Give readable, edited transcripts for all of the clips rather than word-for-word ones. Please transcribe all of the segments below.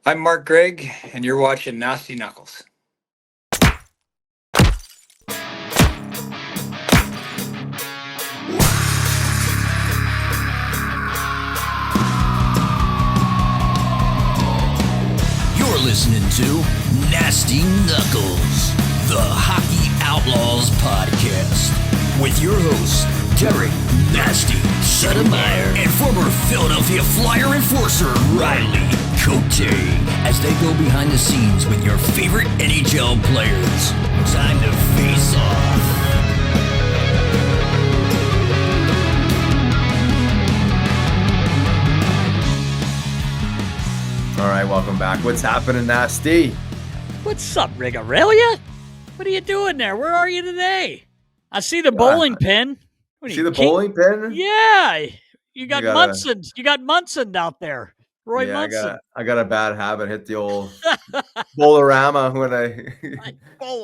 I'm Mark Greig, and you're watching Nasty Knuckles. You're listening to Nasty Knuckles, the Hockey Outlaws podcast, with your hosts, Derek Nasty Sotomayor and former Philadelphia Flyer enforcer Riley Cote, as they go behind the scenes with your favorite NHL players. Time to face off. All right, welcome back. What's happening, Nasty? What's up, Rigarelia? What are you doing there? Where are you today? I see the bowling pin. What are See you, the king? bowling pin? Yeah, you got gotta- Munson. You got Munson out there. Roy Munson. I got a bad habit. Hit the old bowlerama when I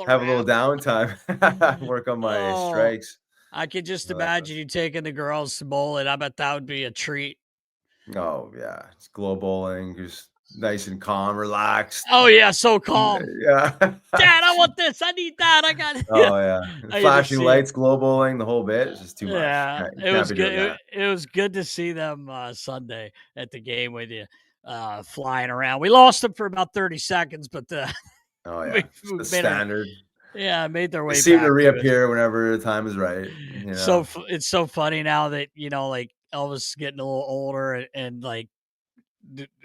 have a little downtime. Work on my strikes. I could just imagine you taking the girls to bowling. I bet that would be a treat. Oh yeah, it's glow bowling. Just nice and calm, relaxed. Oh yeah, so calm. Yeah. Dad, I want this. I need that. I got. Oh yeah, I flashing lights, glow bowling, the whole bit. It's just too much. Yeah, You it was can't be doing good. that. It was good to see them Sunday at the game with you flying around. We lost them for about 30 seconds, but Oh yeah, we it's the made standard. made their way. They seem back to reappear whenever the time is right. You know? So it's so funny now that like Elvis is getting a little older and like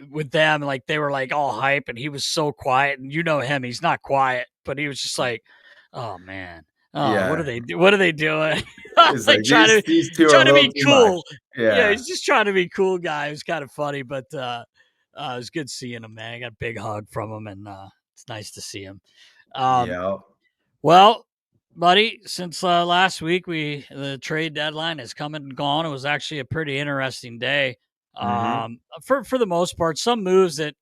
with them, like they were like all hype and he was so quiet, and you know him, he's not quiet, but he was just like, oh man. Oh, Yeah. what are they doing? It's like these two trying are to be cool. Yeah. He's just trying to be cool guy. It was kind of funny, but it was good seeing him, man. I got a big hug from him, and it's nice to see him. Yeah. Well, buddy, since last week the trade deadline has come and gone. It was actually a pretty interesting day. For the most part, some moves that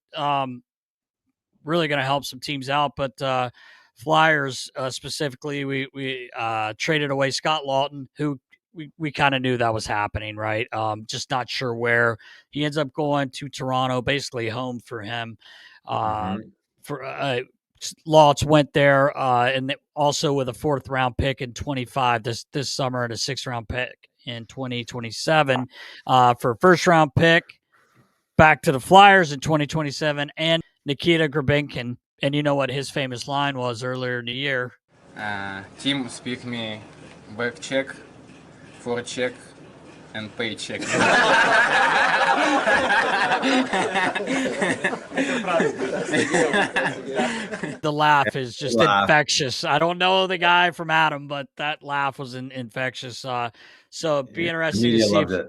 really going to help some teams out, but Flyers specifically, we traded away Scott Laughton, who we kind of knew that was happening, right? Just not sure where. He ends up going to Toronto, basically home for him. Lawtz went there, and also with a 4th round pick in 25 this summer and a 6th round pick in 2027 for a 1st round pick back to the Flyers in 2027, and Nikita Grabenkin. And you know what his famous line was earlier in the year? Team speak me back check, for check, and paycheck. The laugh is just infectious. I don't know the guy from Adam, but that laugh was infectious. So it'd be interesting to see. Loved it.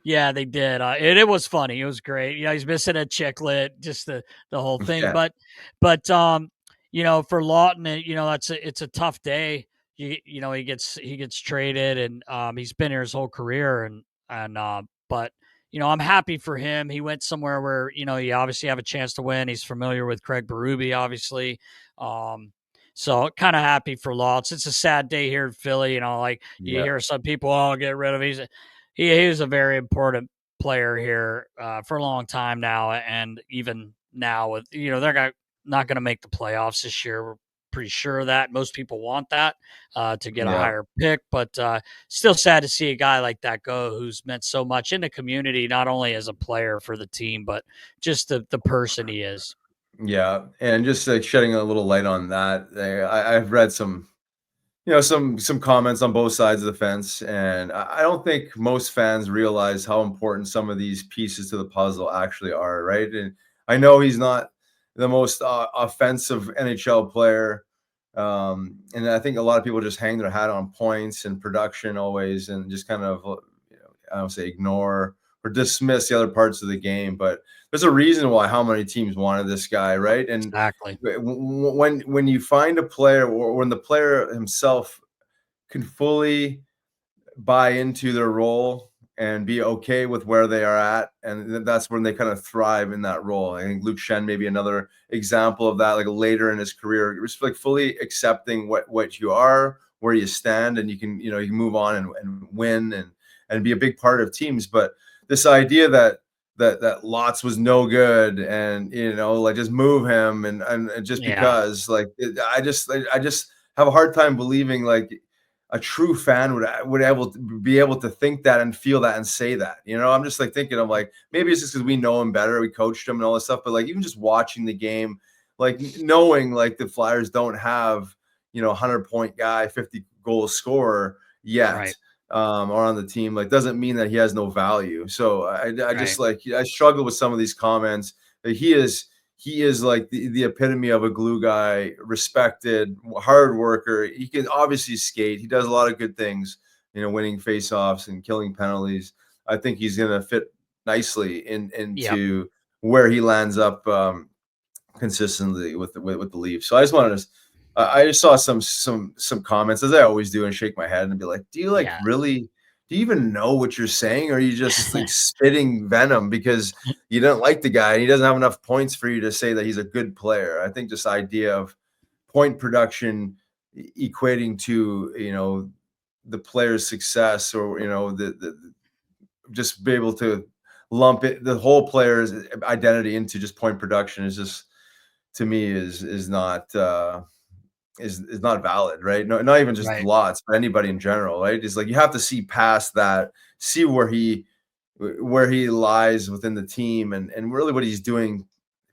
Yeah, they did. It was funny. It was great. He's missing a chiclet, just the whole thing. Yeah. But for Laughton, it's a tough day. He gets traded, and he's been here his whole career, but I'm happy for him. He went somewhere where you obviously have a chance to win. He's familiar with Craig Berube, obviously. So kind of happy for Laughton. It's a sad day here in Philly. You hear some people, get rid of him. He was a very important player here for a long time now, and even now with they're not going to make the playoffs this year. We're pretty sure of that. Most people want that to get a higher pick, but still sad to see a guy like that go, who's meant so much in the community, not only as a player for the team, but just the person he is. Yeah, and just like shedding a little light on that, I've read some comments on both sides of the fence, and I don't think most fans realize how important some of these pieces to the puzzle actually are, right? And I know he's not the most offensive NHL player, and I think a lot of people just hang their hat on points and production always, and just kind of, I don't say ignore or dismiss the other parts of the game. But there's a reason why how many teams wanted this guy, right? And exactly when you find a player, or when the player himself can fully buy into their role and be okay with where they are at, and that's when they kind of thrive in that role. I think Luke Schenn may be another example of that, like later in his career, just like fully accepting what you are, where you stand, and you can move on and win and be a big part of teams. But this idea that that Lots was no good, and like just move him, and just because I just have a hard time believing like a true fan would be able to think that and feel that and say that. I'm just like thinking of like maybe it's just because we know him better, we coached him and all this stuff, but like even just watching the game, like knowing like the Flyers don't have 100-point guy, 50-goal scorer yet. Right. Or on the team, like doesn't mean that he has no value. So I just Right. like I struggle with some of these comments. He is like the epitome of a glue guy, respected, hard worker. He can obviously skate. He does a lot of good things, winning faceoffs and killing penalties. I think he's gonna fit nicely into where he lands up consistently with the Leafs. So I just wanted to. I just saw some comments, as I always do, and shake my head and be like, "Do you like really? Do you even know what you're saying, or are you just like spitting venom because you don't like the guy and he doesn't have enough points for you to say that he's a good player?" I think this idea of point production equating to the player's success, or the just be able to lump the whole player's identity into just point production is just, to me, is not is not valid, right? No, not even just Right. Lots, but anybody in general, right? It's like you have to see past that, see where he lies within the team, and really what he's doing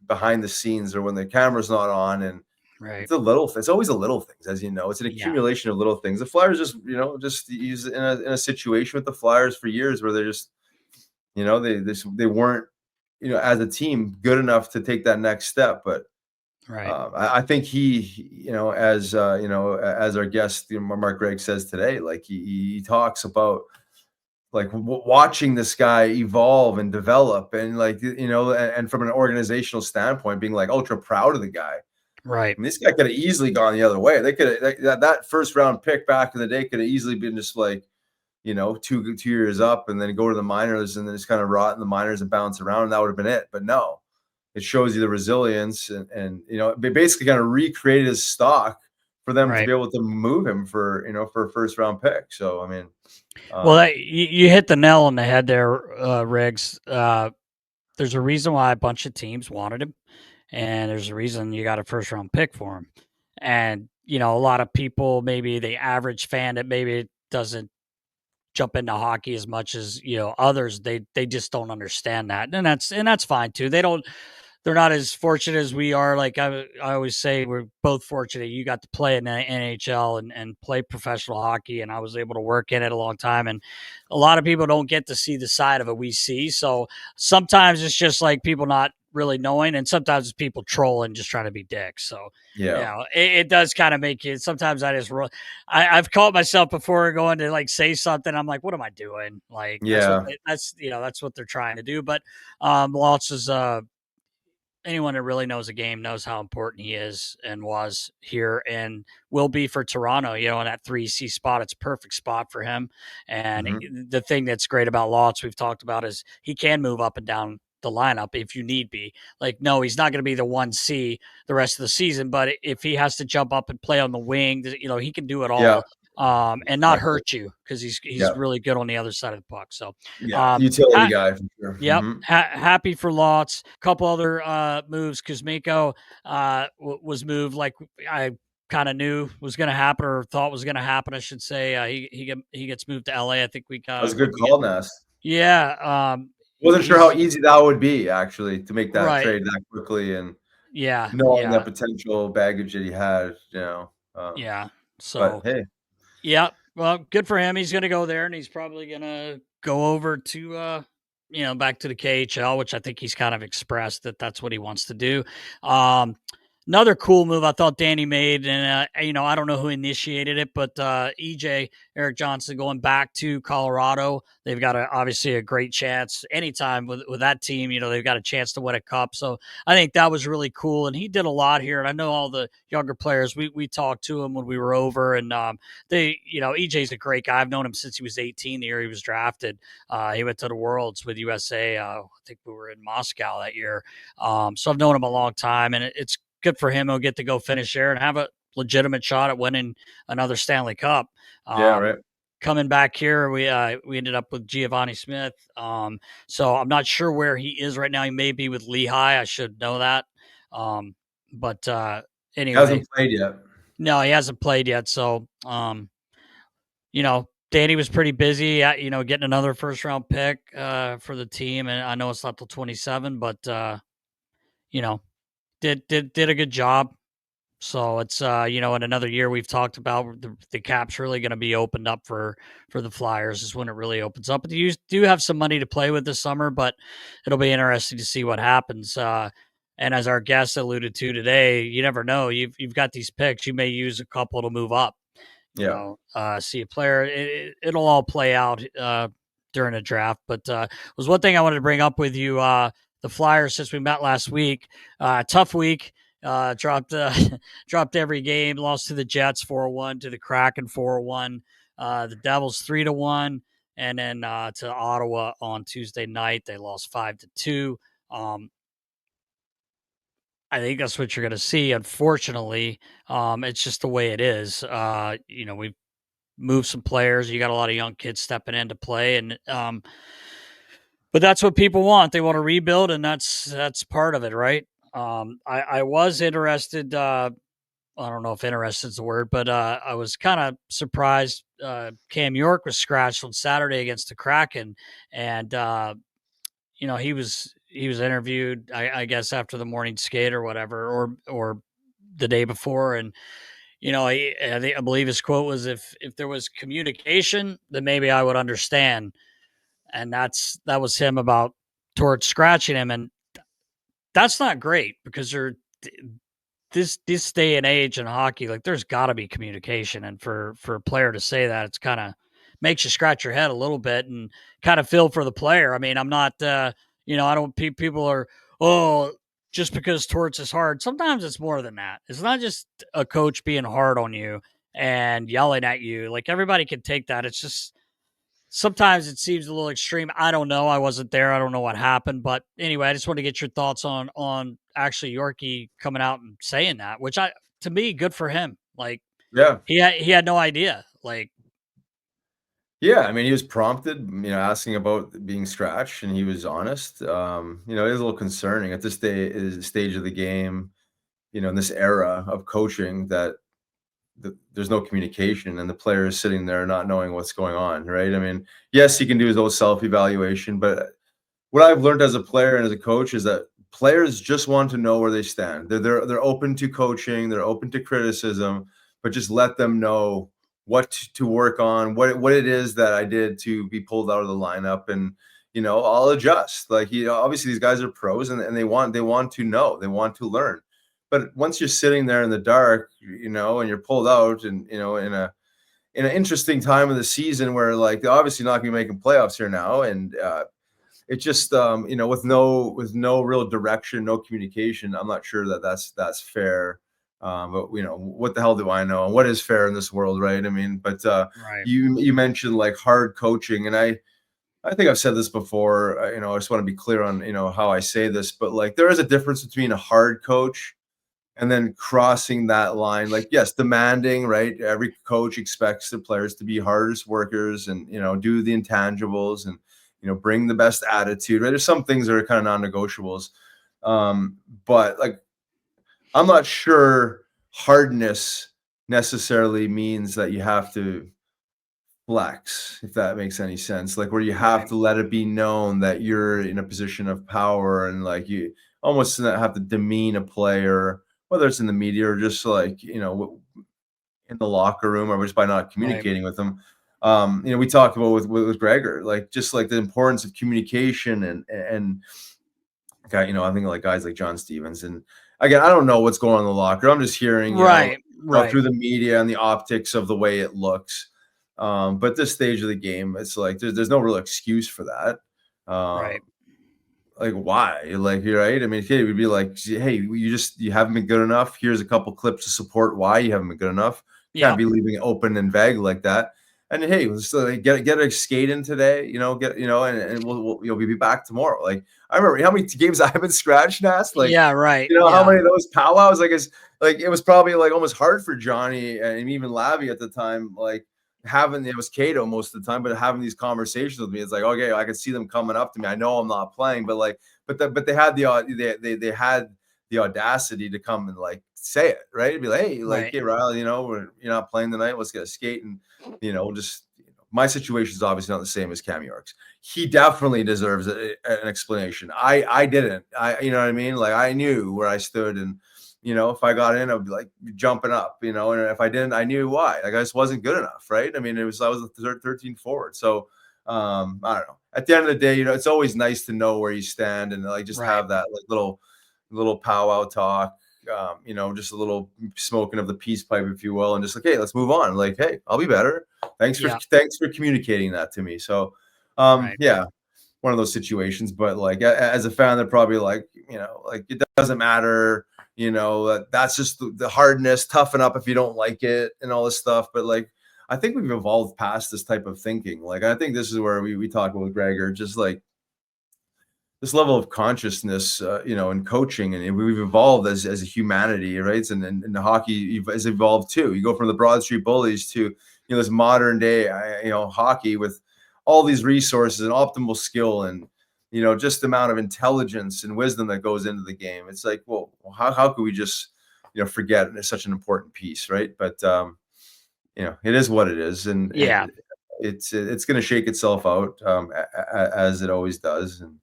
behind the scenes or when the camera's not on. And Right. it's always the little things, as you know. It's an accumulation of little things. The Flyers just he's in a situation with the Flyers for years where they're just they weren't as a team good enough to take that next step. But Right. I think as as our guest, Mark Greig, says today, like he talks about like watching this guy evolve and develop, and like and from an organizational standpoint, being like ultra proud of the guy. Right. I mean, this guy could have easily gone the other way. They could have that first round pick back in the day could have easily been just like 2 years up and then go to the minors and then just kind of rot in the minors and bounce around, and that would have been it. But no. It shows you the resilience, and they basically kind of recreated his stock for them to Right. be able to move him for a first round pick. So I mean, Well, you hit the nail on the head there, Riggs. There's a reason why a bunch of teams wanted him, and there's a reason you got a first round pick for him. And a lot of people, maybe the average fan that maybe doesn't jump into hockey as much as others, they just don't understand that, and that's fine too. They're not as fortunate as we are. Like I always say, we're both fortunate. You got to play in the NHL and play professional hockey, and I was able to work in it a long time. And a lot of people don't get to see the side of it we see. So sometimes it's just like people not really knowing, and sometimes it's people trolling, just trying to be dicks. So yeah, it does kind of make you. Sometimes I've caught myself before going to like say something. I'm like, what am I doing? Like yeah, that's what they're trying to do. But Lots is anyone that really knows the game knows how important he is and was here and will be for Toronto. In that 3C spot, it's a perfect spot for him. And the thing that's great about Lots we've talked about is he can move up and down the lineup if you need be. Like, no, he's not going to be the 1C the rest of the season, but if he has to jump up and play on the wing, he can do it yeah, all. And not exactly. hurt you because he's Yeah, really good on the other side of the puck. So, yeah, um, utility guy for sure. yep. Happy for Lots. Couple other moves. Kuzmenko was moved like I kind of knew was going to happen or thought was going to happen. I should say. He gets moved to LA. I think we That was got a what good we get. call, Nast. Yeah. Wasn't sure how He's easy that would be actually to make that right. trade that quickly, and Yeah. knowing Yeah. that potential baggage that he had. Yeah. But So hey, yeah. Well, good for him. He's going to go there, and he's probably going to go over to back to the KHL, which I think he's kind of expressed that that's what he wants to do. Um, Another cool move I thought Danny made, and I don't know who initiated it, but EJ Erik Johnson going back to Colorado. They've got obviously a great chance anytime with that team. They've got a chance to win a cup, so I think that was really cool. And he did a lot here, and I know all the younger players. We talked to him when we were over, and EJ's a great guy. I've known him since he was 18, the year he was drafted. He went to the Worlds with USA. I think we were in Moscow that year. So I've known him a long time, and it's good for him. He'll get to go finish there and have a legitimate shot at winning another Stanley Cup. yeah, Um, right. coming back here, we ended up with Giovanni Smith. So I'm not sure where he is right now. He may be with Lehigh. I should know that. But He anyway, hasn't played yet. no, he hasn't played yet. So, Danny was pretty busy at, getting another first round pick for the team. And I know it's not till 27, but, did a good job. So it's in another year we've talked about the cap's really going to be opened up for the Flyers is when it really opens up. But you do have some money to play with this summer, but it'll be interesting to see what happens. And as our guest alluded to today, you never know. You've got these picks. You may use a couple to move up. See a player. It'll all play out during a draft. But was one thing I wanted to bring up with you. The Flyers, since we met last week, tough week. Dropped every game, lost to the Jets 4-1, to the Kraken 4-1, the Devils 3-1, and then to Ottawa on Tuesday night they lost 5-2. I think that's what you're going to see. Unfortunately, it's just the way it is. We've moved some players. You got a lot of young kids stepping into play, and but that's what people want. They want to rebuild, and that's part of it, right? I was interested. I don't know if interested is the word, but I was kind of surprised. Cam York was scratched on Saturday against the Kraken, and he was interviewed, I guess, after the morning skate or whatever, or the day before, and I believe his quote was, "If there was communication, then maybe I would understand," and that was him about Torts scratching him, and that's not great because this day and age in hockey, like there's got to be communication, and for a player to say that, it's kind of makes you scratch your head a little bit and kind of feel for the player. I mean, I'm not, I don't. People are, just because Torts is hard. Sometimes it's more than that. It's not just a coach being hard on you and yelling at you. Like everybody can take that. It's just sometimes it seems a little extreme. I don't know. I wasn't there. I don't know what happened. But anyway, I just want to get your thoughts on actually Yorkie coming out and saying that, which to me, good for him. Like, Yeah. he had no idea. Like, Yeah, I mean, he was prompted, asking about being scratched, and he was honest. It is a little concerning at this stage of the game, in this era of coaching that there's no communication and the player is sitting there not knowing what's going on, right? I mean, yes, he can do his own self-evaluation, but what I've learned as a player and as a coach is that players just want to know where they stand. They're open to coaching, they're open to criticism, but just let them know what to work on, what it is that I did to be pulled out of the lineup, and I'll adjust. Like, obviously these guys are pros and they want to know, they want to learn. But once you're sitting there in the dark, and you're pulled out, and in an interesting time of the season where, like, they're obviously not going to be making playoffs here now, and it just with no real direction, no communication, I'm not sure that that's fair. But what the hell do I know? What is fair in this world, right? I mean, but right. you mentioned like hard coaching, and I think I've said this before. I just want to be clear on how I say this, but like there is a difference between a hard coach and then crossing that line. Like, yes, demanding, right? Every coach expects the players to be hardest workers and do the intangibles and bring the best attitude, right? There's some things that are kind of non-negotiables, but like, I'm not sure hardness necessarily means that you have to flex, if that makes any sense. Like, where you have to let it be known that you're in a position of power, and like you almost have to demean a player, whether it's in the media or just like, in the locker room, or just by not communicating with them. We talked about with Gregor, like just like the importance of communication and I think like guys like John Stevens, and again, I don't know what's going on in the locker. I'm just hearing Right. through the media and the optics of the way it looks. But this stage of the game, it's like there's no real excuse for that. Right. Like, why? Like, you're right. I mean, it would be like, hey, you haven't been good enough. Here's a couple clips to support why you haven't been good enough. Can't be leaving it open and vague like that. And hey, let's get a skate in today, and we'll be back tomorrow. Like, I remember how many games I haven't scratched, Nast. Like, yeah, right. How many of those powwows? Like, it was probably like almost hard for Johnny and even Lavi at the time. Like, it was Cato most of the time, but having these conversations with me, it's like, okay, I can see them coming up to me. I know I'm not playing, but like, but they had they had the audacity to come and like say it, right? Be like, hey, like, hey, Riley, you're not playing tonight. Let's get a skate. And, just my situation is obviously not the same as Cam York's. He definitely deserves an explanation. I didn't. You know what I mean? Like, I knew where I stood, and if I got in, I'd be like jumping up, and if I didn't, I knew why. Like, I just wasn't good enough, right? I mean, I was the 13th forward. So I don't know. At the end of the day, it's always nice to know where you stand and like just have that like little powwow talk, just a little smoking of the peace pipe, if you will, and just like, hey, let's move on. Like, hey, I'll be better. Thanks for communicating that to me. So yeah, one of those situations. But like as a fan, they're probably like, like it doesn't matter. That's just the hardness, toughen up if you don't like it and all this stuff. But like, I think we've evolved past this type of thinking. Like, I think this is where we talk about Gregor, just like this level of consciousness, in coaching, and we've evolved as a humanity, right? And the hockey has evolved too. You go from the Broad Street Bullies to, this modern day, hockey with all these resources and optimal skill and, just the amount of intelligence and wisdom that goes into the game. It's like, well, how could we just, forget it's such an important piece, right? But, it is what it is. And it's going to shake itself out as it always does. And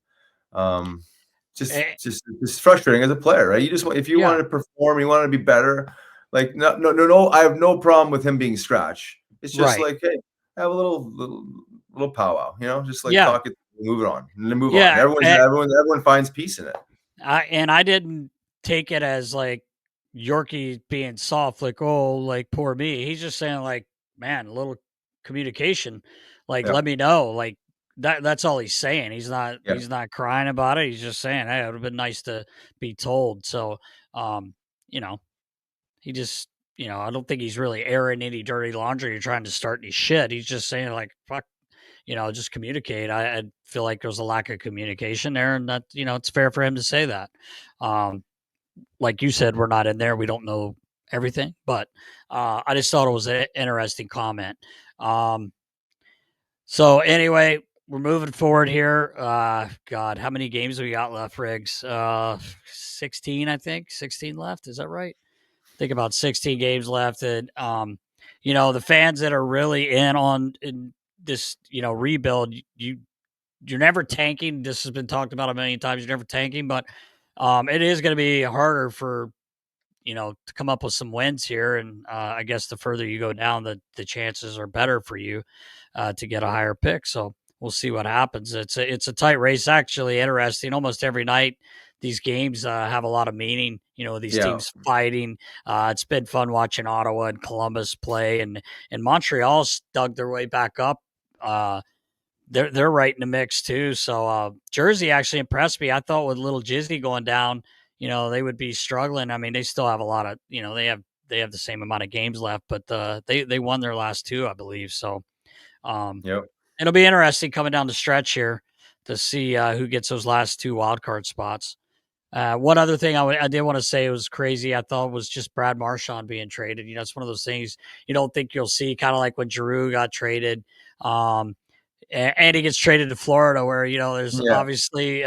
just frustrating as a player, right? You just want, if you want to perform, you want to be better. Like, no, I have no problem with him being scratch. It's just like, hey, have a little powwow, just like talk it, move it on, and then move on. Everyone finds peace in it. I didn't take it as like Yorkie being soft, like, oh, like poor me. He's just saying like, man, a little communication, like, let me know, like that's all he's saying. He's not crying about it. He's just saying, hey, it would have been nice to be told. So, he just, I don't think he's really airing any dirty laundry or trying to start any shit. He's just saying like, fuck, just communicate. I feel like there's a lack of communication there, and that, it's fair for him to say that. Like you said, we're not in there. We don't know everything, but I just thought it was an interesting comment. So anyway, we're moving forward here. God, how many games have we got left, Riggs? 16, I think. 16 left. Is that right? I think about 16 games left. And, the fans that are really in this, rebuild, you're never tanking. This has been talked about a million times. You're never tanking, but it is going to be harder for, to come up with some wins here. And I guess the further you go down, the chances are better for you to get a higher pick. So we'll see what happens. It's a tight race. Actually interesting. Almost every night, these games have a lot of meaning. These teams fighting. It's been fun watching Ottawa and Columbus play, and Montreal's dug their way back up. They're right in the mix too. So Jersey actually impressed me. I thought with little Jizzy going down, they would be struggling. I mean, they still have a lot of, they have the same amount of games left, but they won their last two, I believe. So it'll be interesting coming down the stretch here to see who gets those last two wild card spots. One other thing I did want to say was crazy. I thought was just Brad Marchand being traded. It's one of those things you don't think you'll see. Kind of like when Giroux got traded, and he gets traded to Florida, where there's obviously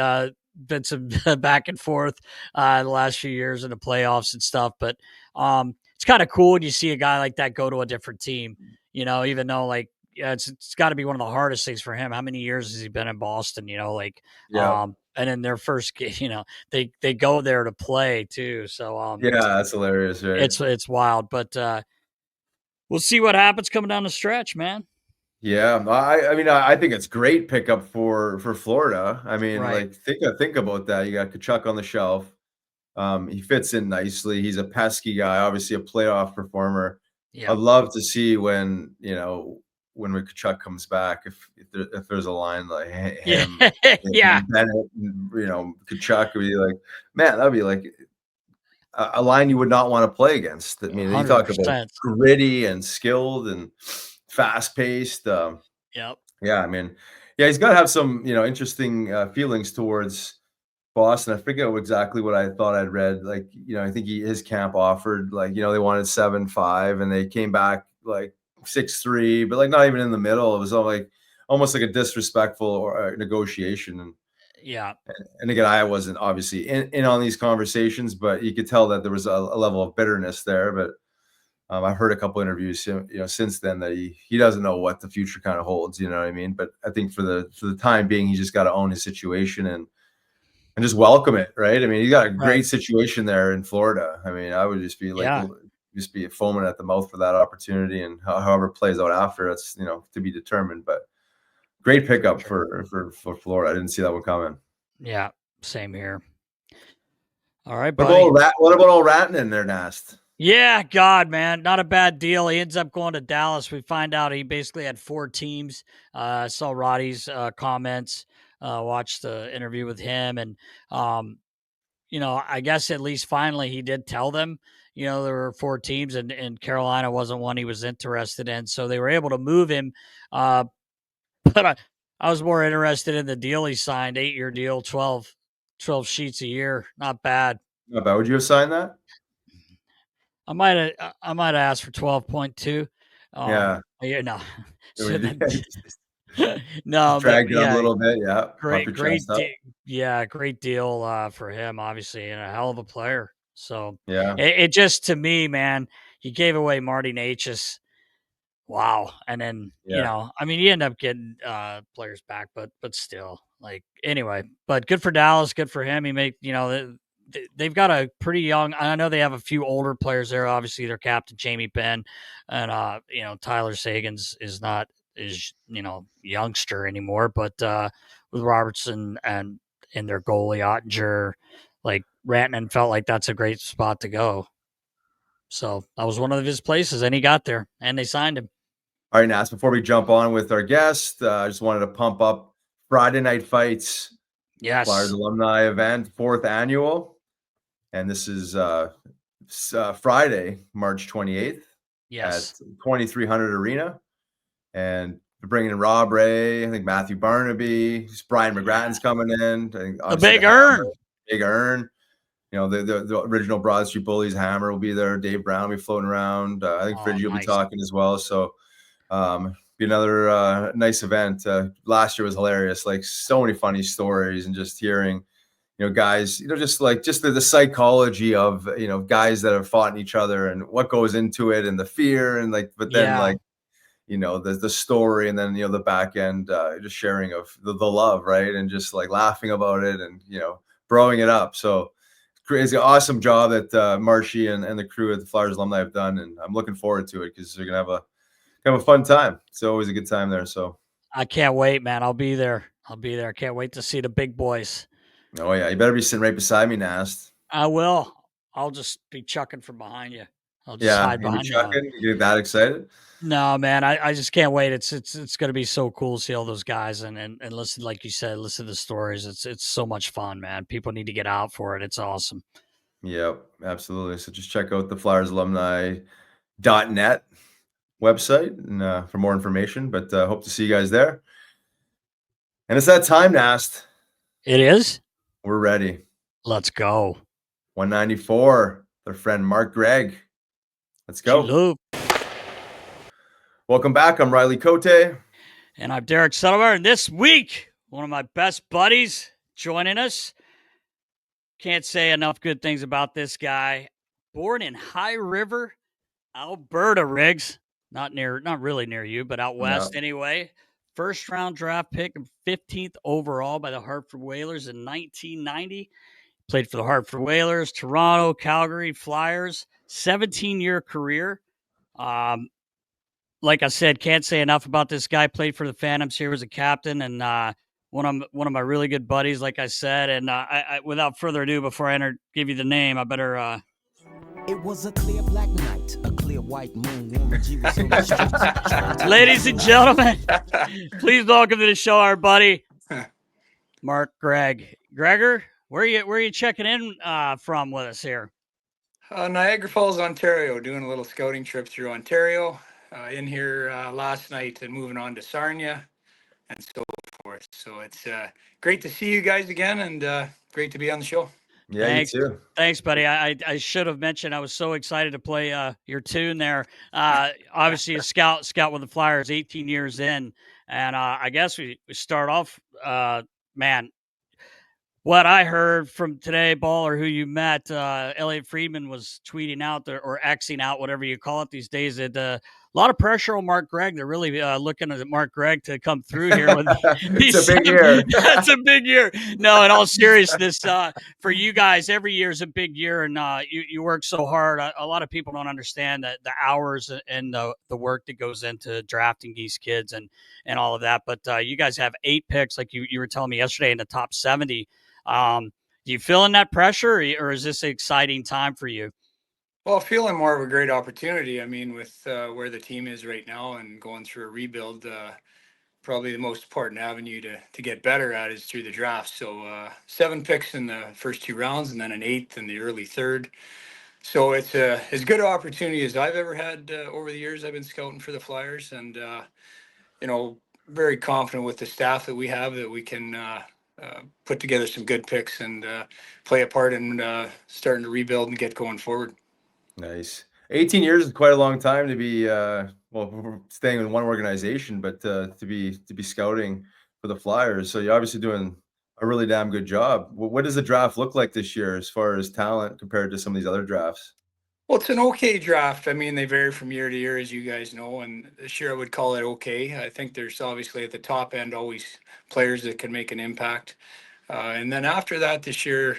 been some back and forth the last few years in the playoffs and stuff. But it's kind of cool when you see a guy like that go to a different team. Even though like. Yeah, it's got to be one of the hardest things for him. How many years has he been in Boston? And in their first game, they go there to play too. So that's hilarious, right? It's wild, but we'll see what happens coming down the stretch, man. Yeah, I mean, I think it's great pickup for Florida. I mean, like think about that. You got Tkachuk on the shelf. He fits in nicely. He's a pesky guy, obviously a playoff performer. I'd love to see when Tkachuk comes back, if there's a line like him, and Bennett, and, Tkachuk would be like, man, that'd be like a line you would not want to play against. I mean, 100%. You talk about gritty and skilled and fast paced. Yeah, I mean, he's got to have some, interesting feelings towards Boston. I forget exactly what I thought I'd read. Like, I think his camp offered, like, they wanted 7-5, and they came back like 6'3", but like not even in the middle. It was all like almost like a disrespectful or negotiation. Yeah. And again, I wasn't obviously in on these conversations, but you could tell that there was a level of bitterness there. But I've heard a couple interviews, since then that he doesn't know what the future kind of holds. You know what I mean? But I think for the time being, he just got to own his situation and just welcome it, right? I mean, he got a great situation there in Florida. I mean, I would just be like, just be foaming at the mouth for that opportunity, and however it plays out after, it's to be determined. But great pickup for Florida. I didn't see that one coming. Yeah, same here. All right, What buddy. about old Rantanen there, Nast? Yeah, God, man, not a bad deal. He ends up going to Dallas. We find out he basically had 4 teams. I saw Roddy's comments, watched the interview with him, and I guess at least finally he did tell them, there were 4 teams, and Carolina wasn't one he was interested in, so they were able to move him. But I was more interested in the deal he signed, 8-year deal, 12 sheets a year. Not bad. Not bad. Would you have signed that? I might have asked for 12.2. Yeah. Yeah, no. No, dragged it up a little bit. Yeah. Great deal for him, obviously, and a hell of a player. So yeah, it just, to me, man, he gave away Marty Necas. Wow. And then, you end up getting players back, but still, anyway, but good for Dallas, good for him. He made, they've got a pretty young, I know they have a few older players there. Obviously their captain, Jamie Benn, and, Tyler Sagan's is youngster anymore, but with Robertson and their goalie Ottinger, Rantanen felt like that's a great spot to go. So that was one of his places, and he got there, and they signed him. All right, Nas, before we jump on with our guest, I just wanted to pump up Friday Night Fights. Yes. Flyers alumni event, 4th annual. And this is Friday, March 28th. Yes. At 2300 Arena. And we're bringing in Rob Ray, I think Matthew Barnaby, Brian McGrattan's coming in. I think the Big Earn. Big Earn. The original Broad Street Bullies, Hammer will be there. Dave Brown will be floating around. I think Fridgie will be talking as well. So be another nice event. Last year was hilarious. Like so many funny stories, and just hearing, guys, just the psychology of, guys that have fought each other and what goes into it and the fear and the story, and then, the back end, just sharing of the love, right. And just laughing about it and, broing it up. So crazy, awesome job that Marshy and the crew at the Flyers alumni have done. And I'm looking forward to it because they're going to have a fun time. It's always a good time there. So I can't wait, man. I'll be there. I can't wait to see the big boys. Oh yeah. You better be sitting right beside me, Nast. I will. I'll just be chucking from behind you. I'll just hide behind you. You get that excited? No, man. I just can't wait. It's going to be so cool to see all those guys and listen, like you said, listen to the stories. It's so much fun, man. People need to get out for it. It's awesome. Yep, absolutely. So just check out the FlyersAlumni.net website and for more information. But hope to see you guys there. And it's that time, Nast. It is. We're ready. Let's go. 194. Their friend Mark Greig. Let's go. Welcome back. I'm Riley Cote. And I'm Derek Suttlemeyer. And this week, one of my best buddies joining us. Can't say enough good things about this guy. Born in High River, Alberta, Riggs. Not really near you, but out west anyway. First round draft pick, 15th overall by the Hartford Whalers in 1990. Played for the Hartford Whalers, Toronto, Calgary, Flyers. 17-year career. Like I said, can't say enough about this guy. Played for the Phantoms here as a captain, and one of my really good buddies, like I said. And I without further ado, before I give you the name, I better. It was a clear black night, a clear white moon. Was on the streets. Ladies and gentlemen, please welcome to the show our buddy Mark Greig. Gregor, where are you checking in from with us here? Niagara Falls, Ontario, doing a little scouting trip through Ontario. In here last night and moving on to Sarnia and so forth. So it's great to see you guys again and great to be on the show. Yeah, you Thanks. too. Thanks, buddy. I should have mentioned I was so excited to play your tune there. Obviously, a scout with the Flyers, 18 years in, and I guess we start off, man. What I heard from today, Baller, who you met, Elliot Friedman was tweeting out there or Xing out, whatever you call it these days. That a lot of pressure on Mark Greig. They're really looking at Mark Greig to come through here with It's a big year. That's a big year. No, in all seriousness, for you guys, every year is a big year, and you work so hard. A lot of people don't understand that the hours and the work that goes into drafting these kids and all of that. But you guys have 8 picks, like you were telling me yesterday, in the top 70. Do you feeling that pressure, or is this an exciting time for you? Well, feeling more of a great opportunity. I mean, with where the team is right now and going through a rebuild, probably the most important avenue to get better at is through the draft. So 7 picks in the first 2 rounds, and then an 8th in the early 3rd. So it's as good an opportunity as I've ever had over the years. I've been scouting for the Flyers, and very confident with the staff that we have that we can put together some good picks and play a part in starting to rebuild and get going forward. Nice. 18 years is quite a long time to be staying in one organization, but to be scouting for the Flyers. So you're obviously doing a really damn good job. What does the draft look like this year as far as talent compared to some of these other drafts? Well, it's an okay draft. I mean, they vary from year to year, as you guys know, and this year I would call it okay. I think there's obviously at the top end always players that can make an impact. And then after that, this year,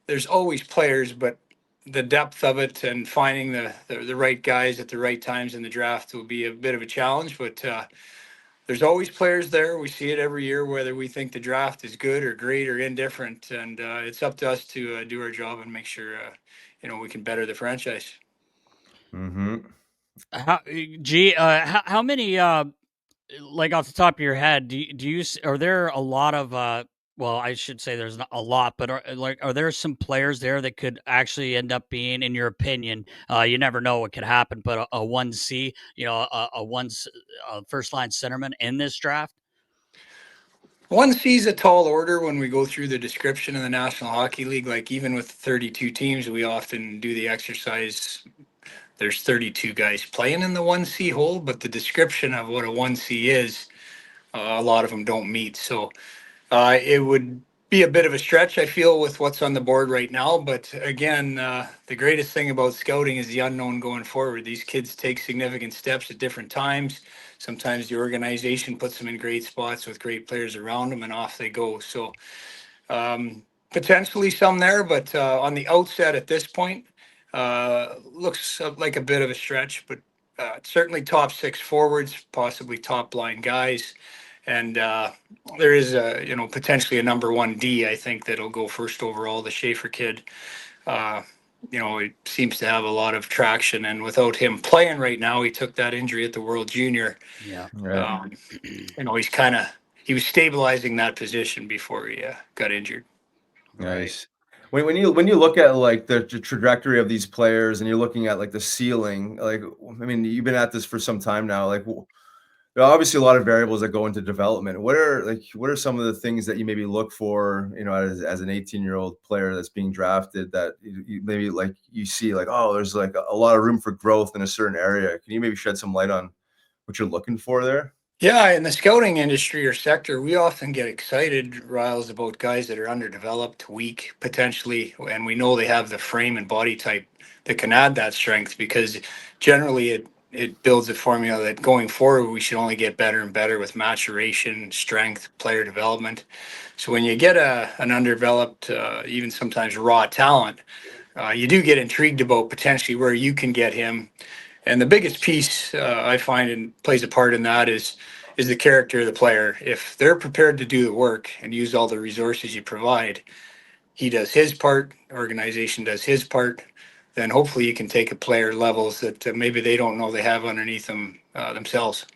there's always players, but the depth of it and finding the right guys at the right times in the draft will be a bit of a challenge. But there's always players there. We see it every year, whether we think the draft is good or great or indifferent. And it's up to us to do our job and make sure, we can better the franchise. Mm-hmm. How many, like off the top of your head, are there a lot of, well, I should say there's not a lot, but are there some players there that could actually end up being, in your opinion, you never know what could happen, but a 1C, a first line centerman in this draft? One sees a tall order when we go through the description of the National Hockey League. Like even with 32 teams, we often do the exercise. There's 32 guys playing in the 1C hole, but the description of what a 1C is, a lot of them don't meet. So it would be a bit of a stretch, I feel, with what's on the board right now. But again, the greatest thing about scouting is the unknown going forward. These kids take significant steps at different times. Sometimes the organization puts them in great spots with great players around them, and off they go. So potentially some there, but on the outset at this point, looks like a bit of a stretch, but certainly top 6 forwards, possibly top line guys. And there is potentially a number 1D, I think, that'll go first overall, the Schaefer kid. He seems to have a lot of traction, and without him playing right now, he took that injury at the World Junior. Yeah. Right. He was stabilizing that position before he got injured. Nice. When you look at like the trajectory of these players and you're looking at like the ceiling, like, I mean, you've been at this for some time now, like there are obviously a lot of variables that go into development. What are some of the things that you maybe look for, as an 18-year-old player that's being drafted that you maybe like you see like, oh, there's like a lot of room for growth in a certain area. Can you maybe shed some light on what you're looking for there? Yeah, in the scouting industry or sector, we often get excited, Riles, about guys that are underdeveloped, weak, potentially, and we know they have the frame and body type that can add that strength, because generally it builds a formula that going forward we should only get better and better with maturation, strength, player development. So when you get an undeveloped, even sometimes raw talent, you do get intrigued about potentially where you can get him. And the biggest piece I find and plays a part in that is the character of the player. If they're prepared to do the work and use all the resources you provide, he does his part, organization does his part, then hopefully you can take a player levels that maybe they don't know they have underneath them themselves.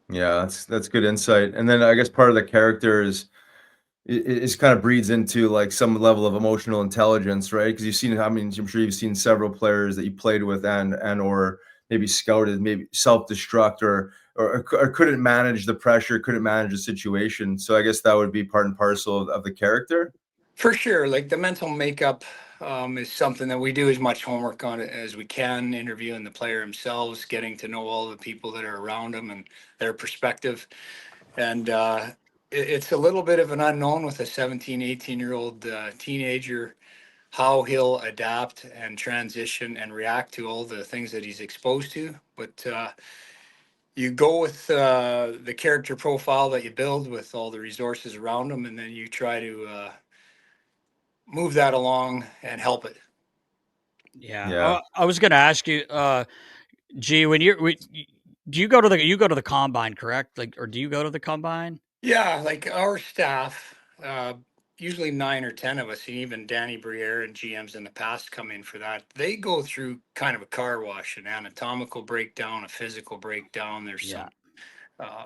Yeah, that's good insight. And then I guess part of the character is kind of breeds into like some level of emotional intelligence, right? Because I'm sure you've seen several players that you played with and or maybe scouted, maybe self-destruct or couldn't manage the pressure, couldn't manage the situation. So I guess that would be part and parcel of the character. For sure, like the mental makeup is something that we do as much homework on it as we can, interviewing the player themselves, getting to know all the people that are around them and their perspective. And it's a little bit of an unknown with a 17, 18-year-old teenager, how he'll adapt and transition and react to all the things that he's exposed to. But you go with the character profile that you build with all the resources around him, and then you try to move that along and help it. Yeah. Yeah. I was going to ask you, G, do you go to the combine, correct? Like, or do you go to the combine? Yeah, like our staff, usually 9 or 10 of us, and even Danny Briere and GMs in the past come in for that. They go through kind of a car wash, an anatomical breakdown, a physical breakdown. There's Yeah. uh,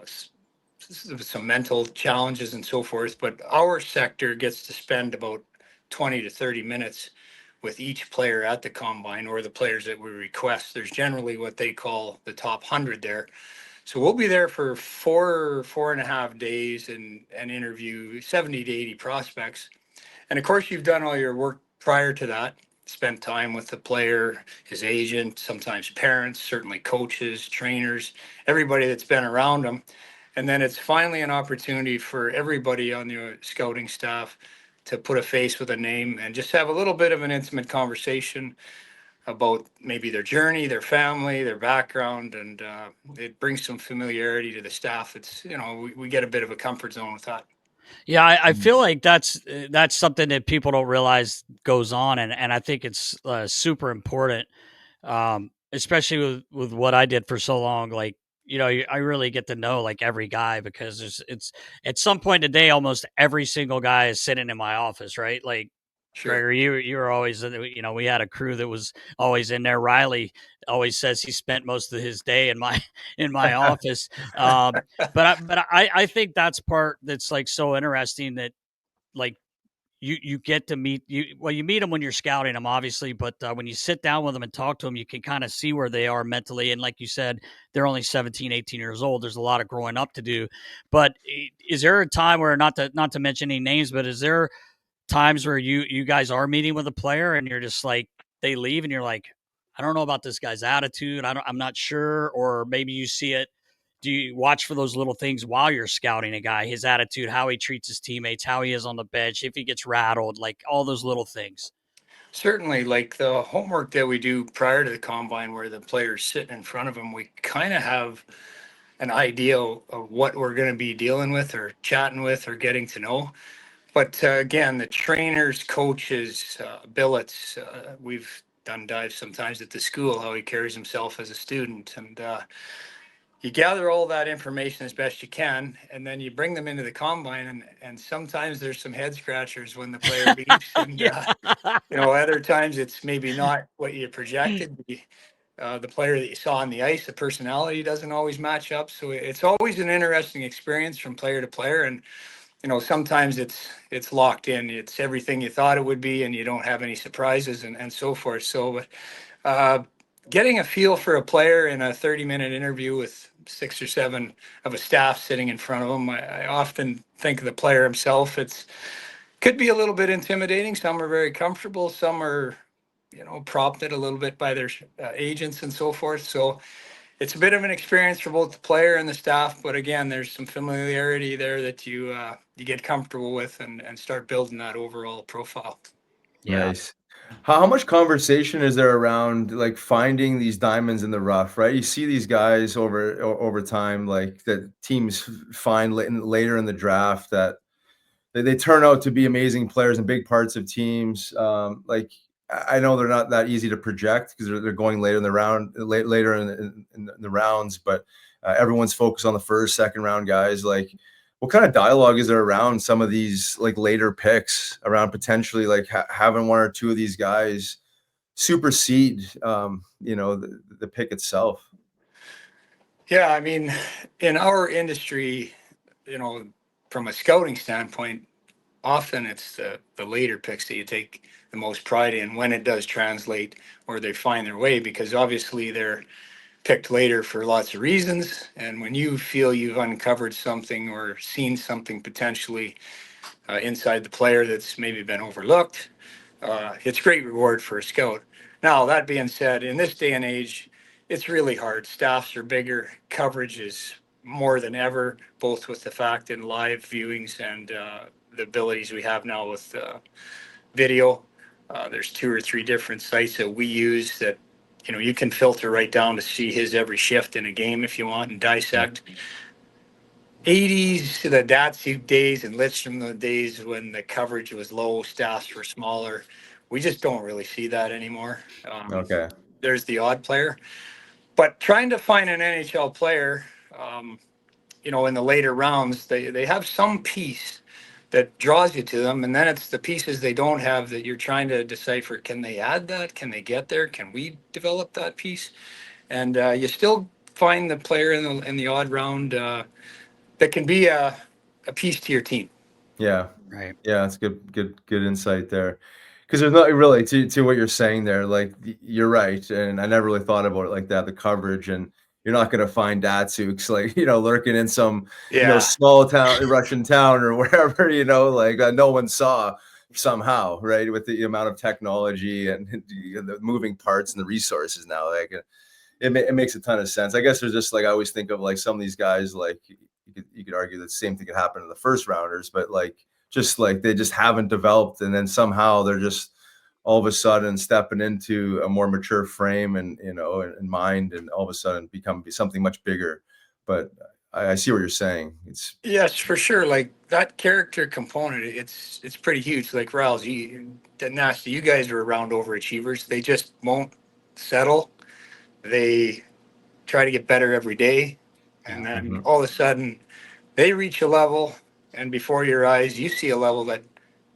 some mental challenges and so forth. But our sector gets to spend about 20 to 30 minutes with each player at the combine, or the players that we request. There's generally what they call the top 100 there. So we'll be there for 4.5 days and interview 70 to 80 prospects. And of course, you've done all your work prior to that, spent time with the player, his agent, sometimes parents, certainly coaches, trainers, everybody that's been around him. And then it's finally an opportunity for everybody on the scouting staff to put a face with a name and just have a little bit of an intimate conversation about maybe their journey, their family, their background, and it brings some familiarity to the staff. It's, we get a bit of a comfort zone with that. Yeah, I feel like that's something that people don't realize goes on, and I think it's super important, especially with what I did for so long. Like, I really get to know like every guy, because it's at some point in the day, almost every single guy is sitting in my office, right? Like, Sure. Gregor, you were always, we had a crew that was always in there. Riley always says he spent most of his day in my in my office. But I think that's part that's like so interesting, that like you get to meet you meet them when you're scouting them, obviously, but when you sit down with them and talk to them, you can kind of see where they are mentally. And like you said, they're only 17, 18 years old. There's a lot of growing up to do. But is there a time where, not to mention any names, but is there times where you guys are meeting with a player and you're just like, they leave and you're like, I don't know about this guy's attitude, I'm not sure, or maybe you see it? Do you watch for those little things while you're scouting a guy, his attitude, how he treats his teammates, how he is on the bench, if he gets rattled, like all those little things? Certainly, like the homework that we do prior to the combine, where the players sitting in front of them, we kind of have an idea of what we're going to be dealing with or chatting with or getting to know. But again, the trainers, coaches, billets, we've done dives sometimes at the school, how he carries himself as a student. And you gather all that information as best you can, and then you bring them into the combine. And sometimes there's some head scratchers when the player leaves. And, Yeah. other times it's maybe not what you projected. The player that you saw on the ice, the personality doesn't always match up. So it's always an interesting experience from player to player. And sometimes it's locked in. It's everything you thought it would be, and you don't have any surprises and so forth. So, uh, getting a feel for a player in a 30-minute interview with 6 or 7 of a staff sitting in front of them, I often think of the player himself. It's could be a little bit intimidating. Some are very comfortable. Some are, prompted a little bit by their agents and so forth. So it's a bit of an experience for both the player and the staff, but again, there's some familiarity there that you get comfortable with and start building that overall profile. Yeah. Nice. How much conversation is there around like finding these diamonds in the rough, right? You see these guys over time, like that teams find later in the draft that they turn out to be amazing players and big parts of teams. Like I know they're not that easy to project because they're going later in the round, later in the rounds, but everyone's focused on the first, second round guys. Like, what kind of dialogue is there around some of these like later picks, around potentially like having one or two of these guys supersede, the pick itself? Yeah, I mean, in our industry, you know, from a scouting standpoint, often it's the later picks that you take the most pride in when it does translate or they find their way, because obviously they're picked later for lots of reasons. And when you feel you've uncovered something or seen something potentially inside the player that's maybe been overlooked. It's great reward for a scout. Now, that being said, in this day and age, it's really hard. Staffs are bigger, coverage is more than ever, both with the fact in live viewings and the abilities we have now with video. There's 2 or 3 different sites that we use that you can filter right down to see his every shift in a game if you want and dissect. 80s, the Datsuk days and Lidstrom, the days when the coverage was low, staffs were smaller. We just don't really see that anymore. Okay. There's the odd player. But trying to find an NHL player, in the later rounds, they have some piece that draws you to them. And then it's the pieces they don't have that you're trying to decipher. Can they add that? Can they get there? Can we develop that piece? And you still find the player in the odd round that can be a piece to your team. Yeah. Right. Yeah, that's good insight there. Because there's not really to what you're saying there. Like you're right, and I never really thought about it like that. The coverage, and you're not going to find Datsuks like lurking in some small town, Russian town or wherever like no one saw somehow, right? With the amount of technology and the moving parts and the resources now, like it makes a ton of sense. I guess there's just like I always think of like some of these guys like you could argue that the same thing could happen to the first rounders, but like just like they just haven't developed, and then somehow they're just all of a sudden stepping into a more mature frame and and mind, and all of a sudden become something much bigger. But I see what you're saying. It's Yes, for sure. Like that character component, it's pretty huge. Like Riles, Nasty, you guys are round overachievers. They just won't settle. They try to get better every day, and then all of a sudden they reach a level, and before your eyes you see a level that,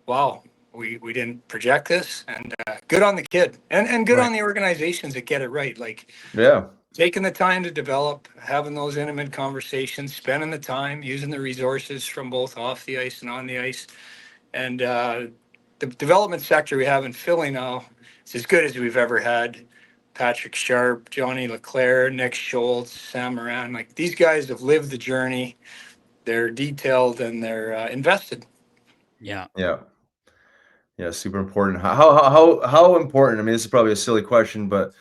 wow, we didn't project this. And good on the kid, and good on the organizations that get it right. Like taking the time to develop, having those intimate conversations, spending the time, using the resources from both off the ice and on the ice. And the development sector we have in Philly now is as good as we've ever had. Patrick Sharp, Johnny Leclerc, Nick Schultz, Sam Moran, like these guys have lived the journey. They're detailed and they're invested. Yeah. Super important. How important? I mean, this is probably a silly question, but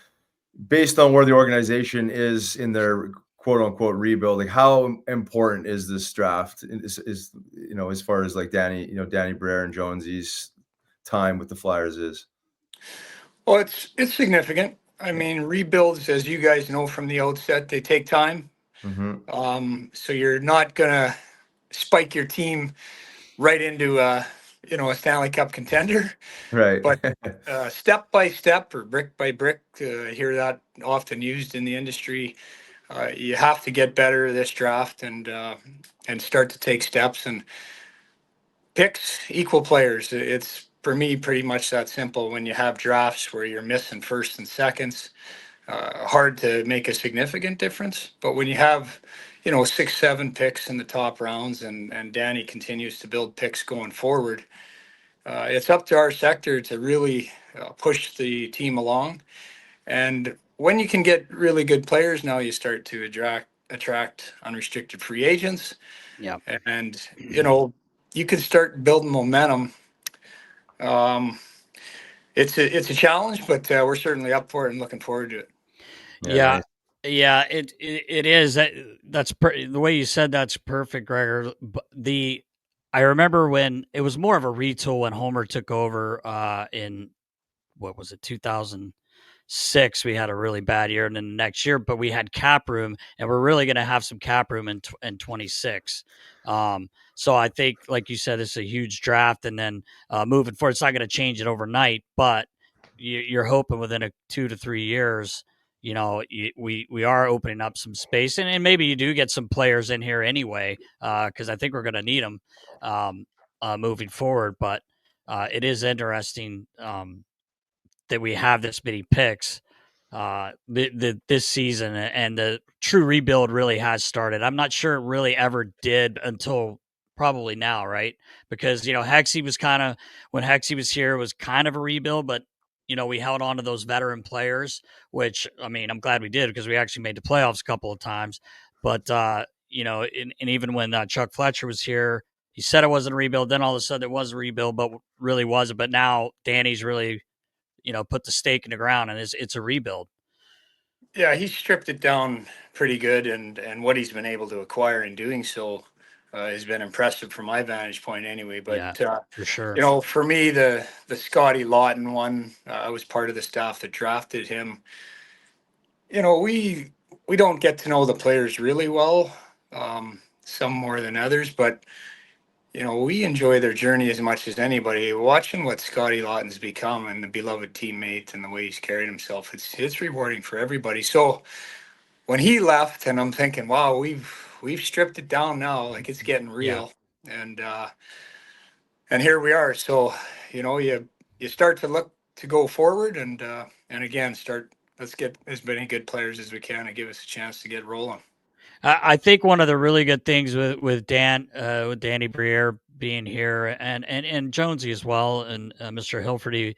based on where the organization is in their quote unquote rebuild, like how important is this draft? Is as far as like Danny Briere and Jonesy's time with the Flyers is? Well, it's significant. I mean, rebuilds, as you guys know from the outset, they take time. So you're not gonna spike your team right into a Stanley Cup contender, right? But step by step or brick by brick, I hear that often used in the industry. You have to get better this draft and start to take steps and picks equal players. It's for me pretty much that simple. When you have drafts where you're missing first and seconds, hard to make a significant difference. But when you have 6, 7 picks in the top rounds, and Danny continues to build picks going forward, it's up to our sector to really push the team along. And when you can get really good players, now you start to attract unrestricted free agents. Yeah. And, you can start building momentum. It's a challenge, but we're certainly up for it and looking forward to it. Yeah. It is. That's the way you said that's perfect, Gregor. I remember when it was more of a retool when Homer took over in what was it, 2006. We had a really bad year, and then the next year, but we had cap room, and we're really going to have some cap room in 26. So I think, like you said, it's a huge draft, and then moving forward, it's not going to change it overnight, but you're hoping within 2 to 3 years, we are opening up some space, and maybe you do get some players in here anyway, because I think we're going to need them moving forward. But it is interesting that we have this many picks this season, and the true rebuild really has started. I'm not sure it really ever did until probably now, right? Because Hexy was when Hexy was here, it was kind of a rebuild, but we held on to those veteran players, which, I mean, I'm glad we did because we actually made the playoffs a couple of times. But and even when Chuck Fletcher was here, he said it wasn't a rebuild. Then all of a sudden it was a rebuild, but really wasn't. But now Danny's really, put the stake in the ground, and it's a rebuild. Yeah, he stripped it down pretty good, and what he's been able to acquire in doing so has been impressive from my vantage point, anyway. Yeah, But for sure. for me, the Scotty Laughton one, I was part of the staff that drafted him. We don't get to know the players really well, some more than others, but we enjoy their journey as much as anybody. Watching what Scotty Laughton's become and the beloved teammate and the way he's carried himself, it's rewarding for everybody. So when he left, and I'm thinking, wow, we've stripped it down now, like it's getting real, and here we are. So you start to look to go forward, and again let's get as many good players as we can and give us a chance to get rolling. I think one of the really good things with Danny Briere being here, and Jonesy as well, and Mr. Hilferty,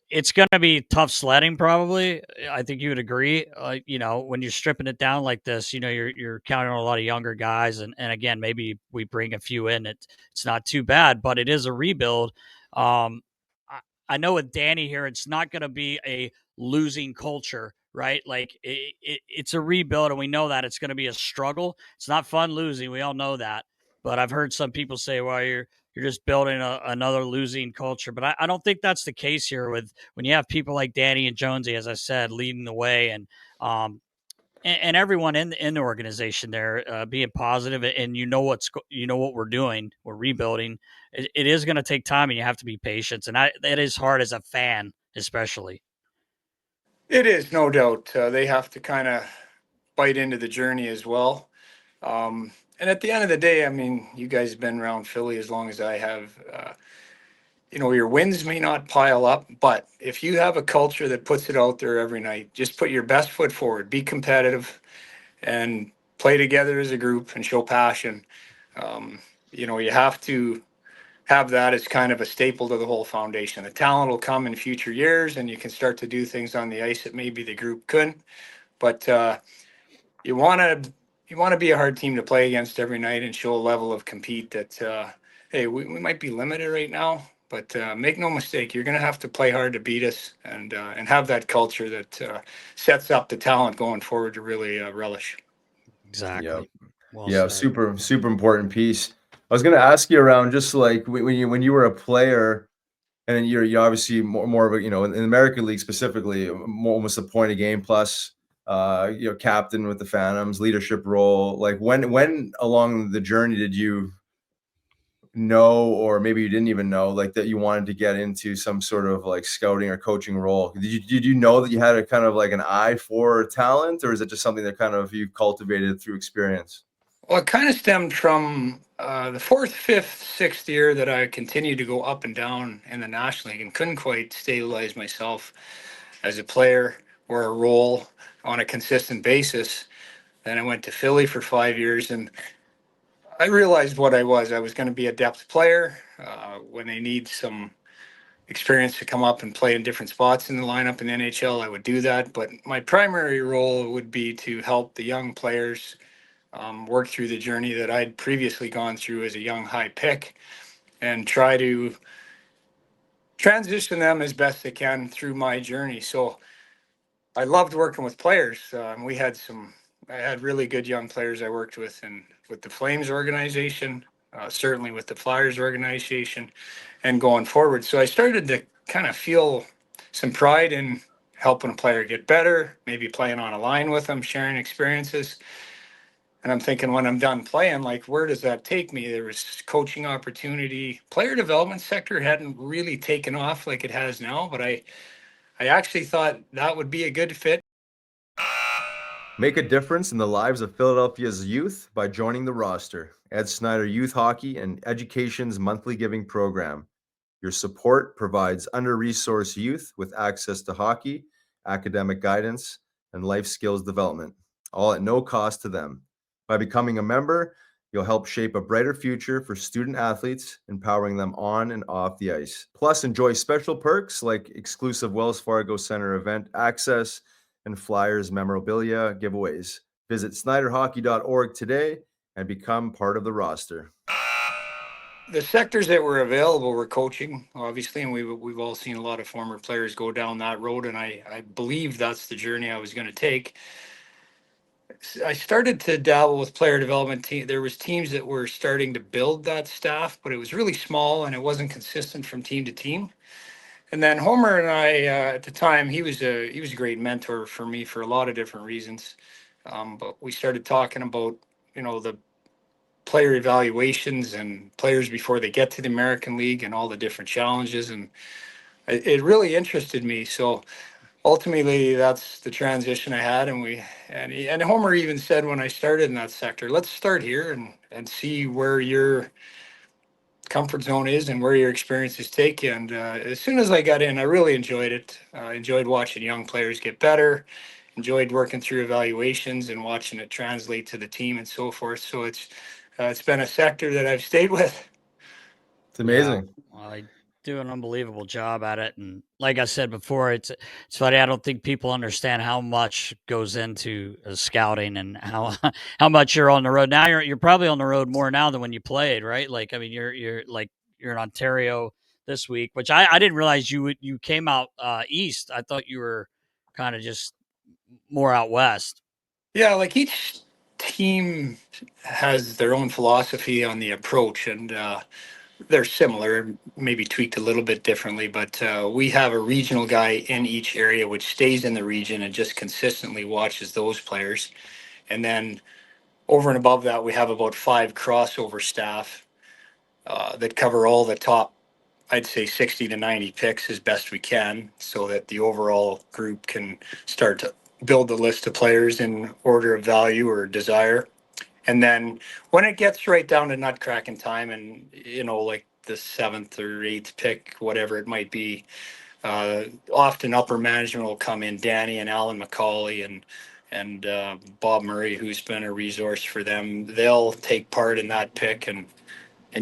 it's going to be tough sledding. Probably, I think you would agree. When you're stripping it down like this, you're counting on a lot of younger guys, and again, maybe we bring a few in. It's not too bad, but it is a rebuild. I know with Danny here, it's not going to be a losing culture, right? Like it's a rebuild, and we know that it's going to be a struggle. It's not fun losing. We all know that. But I've heard some people say, "Well, you're just building another losing culture." But I don't think that's the case here. With when you have people like Danny and Jonesy, as I said, leading the way, and everyone in the organization there being positive, and what we're doing, we're rebuilding. It is going to take time, and you have to be patient, and it is hard as a fan, especially. It is, no doubt. They have to kind of bite into the journey as well. And at the end of the day, I mean, you guys have been around Philly as long as I have. Your wins may not pile up, but if you have a culture that puts it out there every night, just put your best foot forward, be competitive, and play together as a group and show passion. You have to have that as kind of a staple to the whole foundation. The talent will come in future years, and you can start to do things on the ice that maybe the group couldn't. But you want to be a hard team to play against every night and show a level of compete that hey, we might be limited right now, but make no mistake, you're going to have to play hard to beat us, and have that culture that sets up the talent going forward to really relish. Exactly. Yep. Well Yeah, said. super important piece. I was going to ask you around just like when you were a player, and then you're obviously more of a in the American League specifically, more almost a point a game plus. Captain with the Phantoms, leadership role. Like when along the journey did you know, or maybe you didn't even know, like that you wanted to get into some sort of like scouting or coaching role? Did you know that you had a kind of like an eye for talent, or is it just something that kind of you cultivated through experience? Well, it kind of stemmed from the fourth, fifth, sixth year that I continued to go up and down in the National League and couldn't quite stabilize myself as a player or a role on a consistent basis. Then I went to Philly for 5 years, and I realized what I was. I was going to be a depth player when they need some experience to come up and play in different spots in the lineup in the NHL. I would do that, but my primary role would be to help the young players work through the journey that I'd previously gone through as a young high pick, and try to transition them as best I can through my journey. So I loved working with players. I had really good young players I worked with, and with the Flames organization, certainly with the Flyers organization, and going forward. So I started to kind of feel some pride in helping a player get better, maybe playing on a line with them, sharing experiences. And I'm thinking, when I'm done playing, like, where does that take me? There was coaching opportunity. Player development sector hadn't really taken off like it has now, but I actually thought that would be a good fit. Make a difference in the lives of Philadelphia's youth by joining the roster. Ed Snyder Youth Hockey and Education's monthly giving program. Your support provides under-resourced youth with access to hockey, academic guidance, and life skills development, all at no cost to them. By becoming a member, you'll help shape a brighter future for student athletes, empowering them on and off the ice. Plus, enjoy special perks like exclusive Wells Fargo Center event access and Flyers memorabilia giveaways. Visit snyderhockey.org today and become part of the roster. the sectors that were available were coaching, obviously, and we've all seen a lot of former players go down that road, and I believe that's the journey I was going to take. I started to dabble with player development team. There was teams that were starting to build that staff, but it was really small and it wasn't consistent from team to team. And then Homer and I, at the time, he was a great mentor for me for a lot of different reasons. But we started talking about, the player evaluations and players before they get to the American League and all the different challenges, and it really interested me. So ultimately, that's the transition I had, and Homer even said when I started in that sector, let's start here and see where your comfort zone is and where your experiences take you. And as soon as I got in, I really enjoyed it. I enjoyed watching young players get better, enjoyed working through evaluations and watching it translate to the team and so forth. So it's been a sector that I've stayed with. It's amazing. Well, I do an unbelievable job at it, and like I said before, it's funny. I don't think people understand how much goes into scouting and how how much you're on the road now. You're probably on the road more now than when you played, right? Like, I mean, you're in Ontario this week, which I didn't realize you came out east. I thought you were kind of just more out west. Yeah, like each team has their own philosophy on the approach, and they're similar, maybe tweaked a little bit differently. But we have a regional guy in each area, which stays in the region and just consistently watches those players. And then over and above that, we have about five crossover staff that cover all the top, I'd say 60 to 90 picks as best we can, so that the overall group can start to build the list of players in order of value or desire. And then when it gets right down to nut cracking time, and like the seventh or eighth pick, whatever it might be, often upper management will come in, Danny and Alan McCauley and Bob Murray, who's been a resource for them. They'll take part in that pick and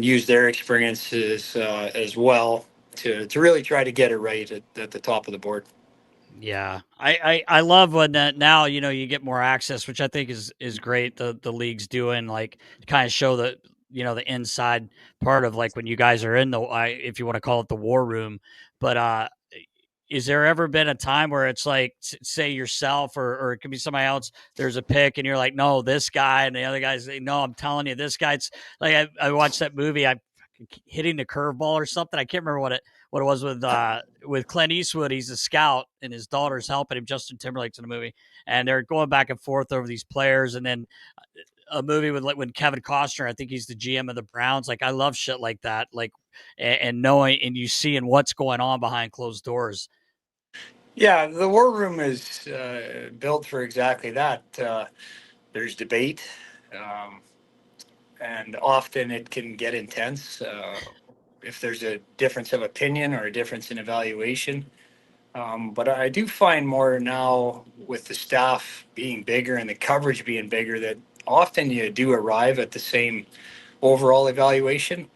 use their experiences as well to really try to get it right at the top of the board. Yeah, I love when that now you get more access, which I think is great. The league's doing like to kind of show the the inside part of like when you guys are in the if you want to call it the war room. But is there ever been a time where it's like say yourself or it could be somebody else? There's a pick and you're like, no, this guy, and the other guys, no, I'm telling you, this guy. It's like I watched that movie. I hitting the curveball or something. I can't remember what it was with Clint Eastwood. He's a scout and his daughter's helping him. Justin Timberlake's in the movie, and they're going back and forth over these players. And then a movie with like when Kevin Costner, I think he's the GM of the Browns. Like I love shit like that. Like and knowing and you seeing what's going on behind closed doors. Yeah, the war room is built for exactly that. There's debate, um, and often it can get intense if there's a difference of opinion or a difference in evaluation. But I do find more now with the staff being bigger and the coverage being bigger that often you do arrive at the same overall evaluation.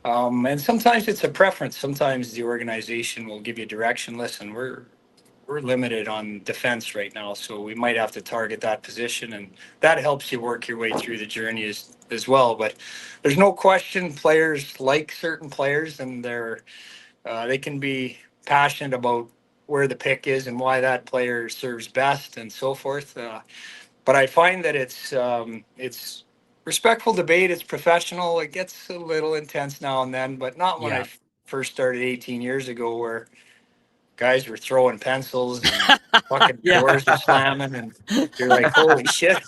And sometimes it's a preference. Sometimes the organization will give you direction. Listen, we're limited on defense right now, so we might have to target that position, and that helps you work your way through the journey as well. But there's no question players like certain players, and they can be passionate about where the pick is and why that player serves best and so forth. But I find that it's respectful debate. It's professional. It gets a little intense now and then, but not when I Yeah. first started 18 years ago, where guys were throwing pencils and fucking Yeah. doors were slamming, and you're like, holy shit,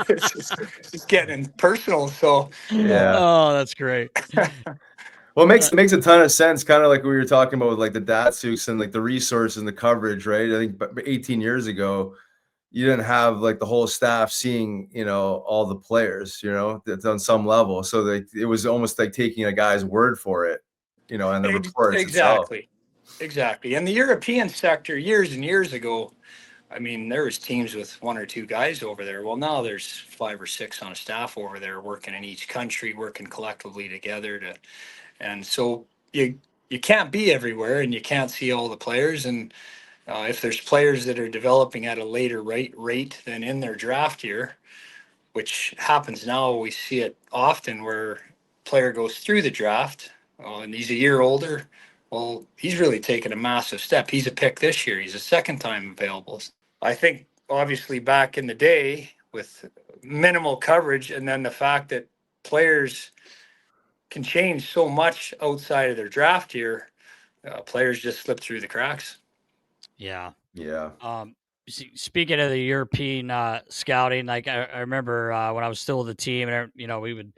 it's getting personal. So, Yeah. Oh, that's great. Well, it makes a ton of sense, kind of like we were talking about with like the Datsuks and like the resources and the coverage, right? I think 18 years ago, you didn't have like the whole staff seeing, all the players, that's on some level. So it was almost like taking a guy's word for it, and the reports itself. exactly. Exactly. And the European sector, years and years ago, I mean, there was teams with one or two guys over there. Well, now there's five or six on a staff over there working in each country, working collectively together and so you can't be everywhere and you can't see all the players. And if there's players that are developing at a later rate than in their draft year, which happens now, we see it often where player goes through the draft, and he's a year older, well, he's really taken a massive step. He's a pick this year. He's a second time available. I think obviously back in the day with minimal coverage, and then the fact that players can change so much outside of their draft year, players just slip through the cracks. Yeah. Yeah. Speaking of the European scouting, like I remember when I was still with the team, and we would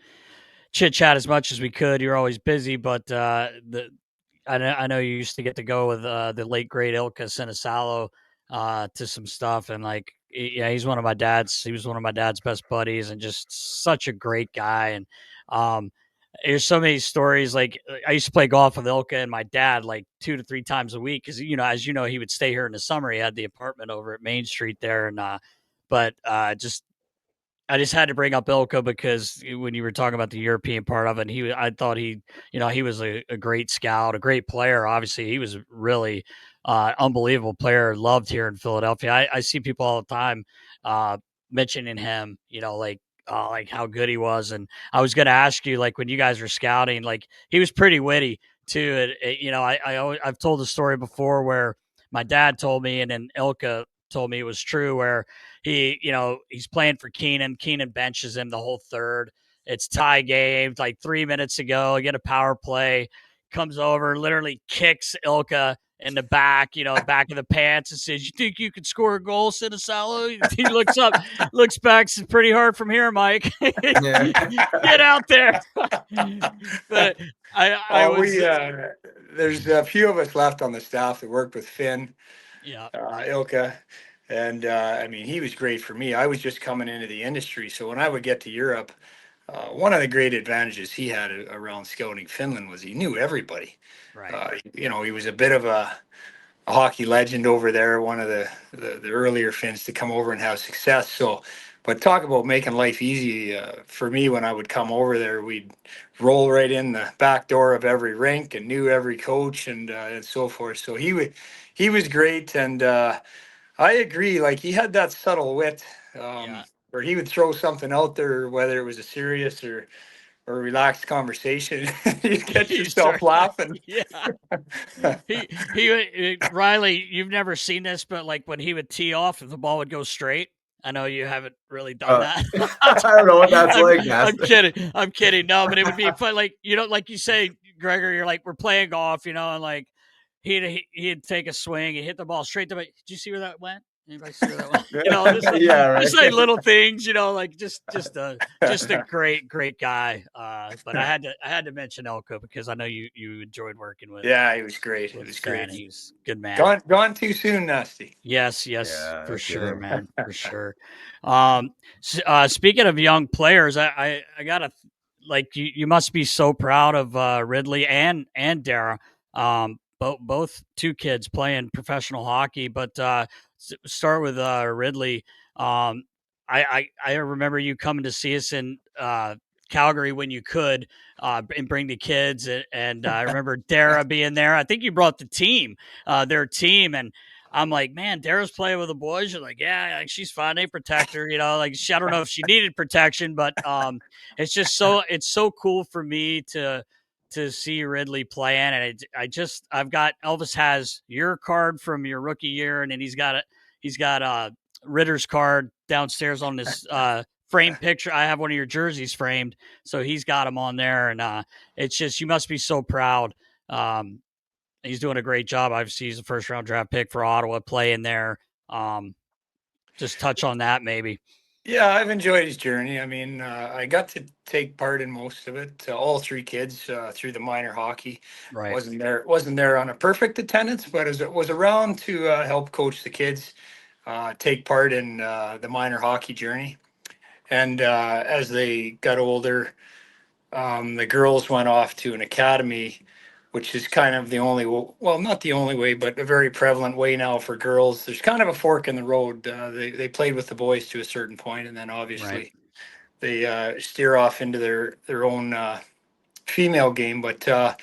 chit chat as much as we could. You're always busy, but I know you used to get to go with the late great Ilkka Sinisalo to some stuff, and like yeah, he was one of my dad's best buddies, and just such a great guy. And there's so many stories. Like I used to play golf with Ilkka and my dad like 2 to 3 times a week because as you know, he would stay here in the summer. He had the apartment over at Main Street there, and but just I just had to bring up Ilka because when you were talking about the European part of it, I thought he was a great scout, a great player. Obviously, he was really unbelievable player, loved here in Philadelphia. I see people all the time mentioning him, like how good he was. And I was going to ask you, like when you guys were scouting, like he was pretty witty too. I've told the story before where my dad told me, and then Ilka told me it was true, where he's playing for Keenan. Keenan benches him the whole third. It's tie game, like 3 minutes to go. Get a power play, comes over, literally kicks Ilka in the back, back of the pants, and says, "You think you can score a goal, Sinisalo?" He looks up, looks back, says, "Pretty hard from here, Mike." Yeah. Get out there. But there's a few of us left on the staff that worked with Finn, yeah, Ilka. And I mean, he was great for me. I was just coming into the industry. So when I would get to Europe, one of the great advantages he had around scouting Finland was he knew everybody. right. He was a bit of a hockey legend over there, one of the earlier Finns to come over and have success. So, but talk about making life easy for me when I would come over there, we'd roll right in the back door of every rink and knew every coach and so forth. So he was great. And I agree. Like he had that subtle wit, Yeah. where he would throw something out there, whether it was a serious or a relaxed conversation. You'd get You yourself start, laughing. yeah. Riley, you've never seen this, but like when he would tee off, if the ball would go straight. I know you haven't really done that. I don't know what that's I'm, like, I'm Nasty. kidding. I'm kidding. No, but it would be fun. Like like you say, Gregor, you're like we're playing golf, and like he'd take a swing and hit the ball straight to me. Did you see where that went? Anybody see where that went? Yeah, right. Just like little things, like just a great guy. But I had to mention Elko because I know you enjoyed working with. Yeah, he was great. It With was Fran. great. He was a good man. Gone too soon, Nasty. Yes, Yeah, for no sure, kidding. man, for sure. Speaking of young players, I gotta like you must be so proud of Ridley and Dara. Both two kids playing professional hockey, but start with Ridley. I remember you coming to see us in Calgary when you could and bring the kids, and I remember Dara being there. I think you brought the team, their team, and I'm like, man, Dara's playing with the boys. You're like, yeah, like, she's fine. They protect her, like I don't know if she needed protection, but it's so cool for me to see Ridley playing. And I've got Elvis has your card from your rookie year, and then he's got Ritter's card downstairs on this framed picture. I have one of your jerseys framed, so he's got him on there, and it's just you must be so proud. He's doing a great job. Obviously, he's a first round draft pick for Ottawa playing there. Just touch on that maybe. Yeah, I've enjoyed his journey. I mean, I got to take part in most of it. All three kids through the minor hockey. Right. Wasn't there on a perfect attendance, but was around to help coach the kids take part in the minor hockey journey. And as they got older, the girls went off to an academy, which is kind of the only, well, not the only way, but a very prevalent way now for girls. There's kind of a fork in the road. They played with the boys to a certain point, and then obviously Right. they steer off into their own female game. But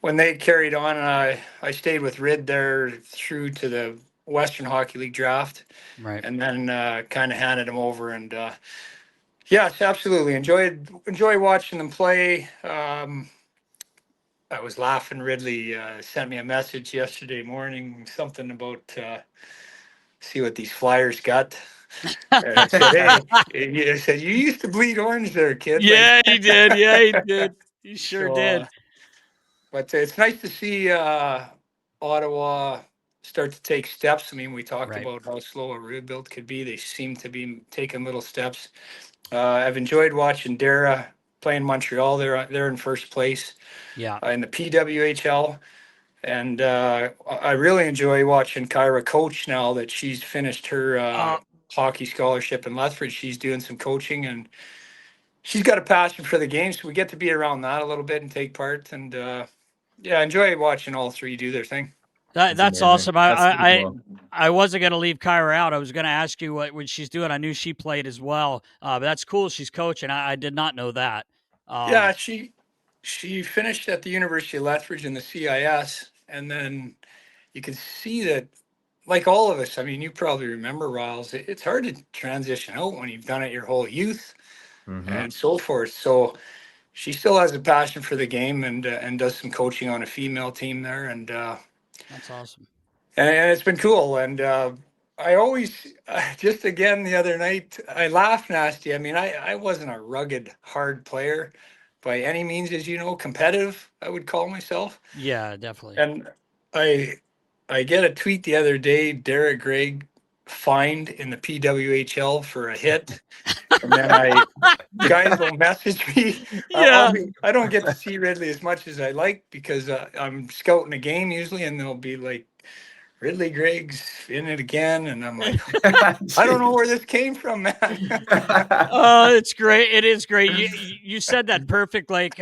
when they carried on, I stayed with Rid there through to the Western Hockey League draft, Right. and then kind of handed him over and Yes, absolutely. Enjoy watching them play. I was laughing. Ridley sent me a message yesterday morning, something about see what these Flyers got. And I said, "Hey," I said, "You used to bleed orange, there, kid." Like, Yeah, he did. Yeah, he did. He sure so, did. but it's nice to see Ottawa start to take steps. I mean, we talked Right. about how slow a rebuild could be. They seem to be taking little steps. I've enjoyed watching Dara playing Montreal. They're in first place Yeah. in the PWHL. And I really enjoy watching Kyra coach now that she's finished her Uh, hockey scholarship in Lethbridge. She's doing some coaching and she's got a passion for the game. So we get to be around that a little bit and take part. And yeah, I enjoy watching all three do their thing. that's amazing. awesome. That's super cool. I wasn't going to leave Kyra out. I was going to ask you what she's doing. I knew she played as well. But that's cool. She's coaching. I did not know that. Yeah, she finished at the University of Lethbridge in the CIS. And then you can see that, like all of us, I mean, you probably remember, Riles, it's hard to transition out when you've done it your whole youth Mhm. and so forth. So she still has a passion for the game and does some coaching on a female team there, That's awesome. and it's been cool. And I always just again the other night I laughed nasty. I mean, I wasn't a rugged hard player by any means, as you know, competitive. I would call myself, Yeah, definitely. and I I get a tweet the other day, Erik Greig fined in the PWHL for a hit. And then guys will message me. Yeah. I don't get to see Ridley as much as I like because I'm scouting a game usually, and they'll be like, Ridley Greig's in it again, and I'm like, I don't know where this came from, man. Oh, it's great. It is great. You said that perfect. Like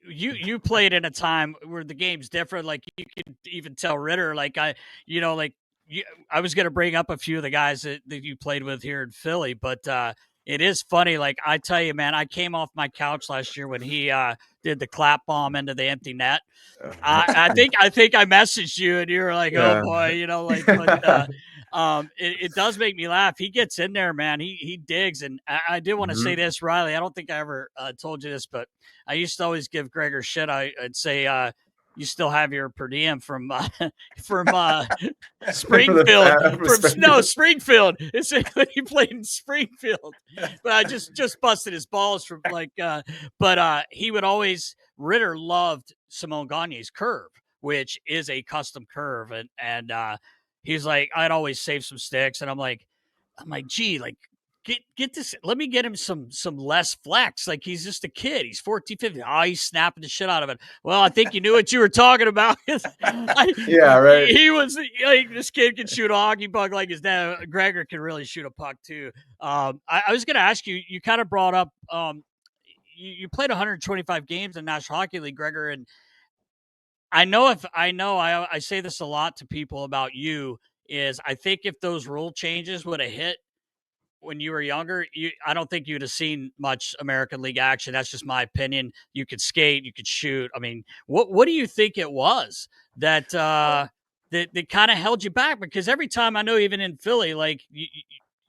you played in a time where the game's different. Like you could even tell Ritter. Like I was going to bring up a few of the guys that you played with here in Philly, but it is funny. Like I tell you, man, I came off my couch last year when he did the clap bomb into the empty net. I think I messaged you and you were like, Yeah. oh boy, but it does make me laugh. He gets in there, man. He digs. And I did want to say this, Riley. I don't think I ever told you this, but I used to always give Gregor shit. I'd say, you still have your per diem from Springfield. Springfield. It's when he played in Springfield. But I just busted his balls from but he would always Ritter loved Simone Gagne's curve, which is a custom curve. And he's like, I'd always save some sticks. And I'm like, gee, like get this. Let me get him some less flex. Like he's just a kid. He's 14, 15. Oh, he's snapping the shit out of it. Well, I think you knew what you were talking about. Yeah, right. He was like, this kid can shoot a hockey puck like his dad. Gregor can really shoot a puck too. I was going to ask you, you kind of brought up, you played 125 games in National Hockey League, Gregor, and I say this a lot to people about you is I think if those rule changes would have hit when you were younger, I don't think you'd have seen much American League action. That's just my opinion. You could skate, you could shoot. I mean, what do you think it was that that kind of held you back? Because every time I know, even in Philly, like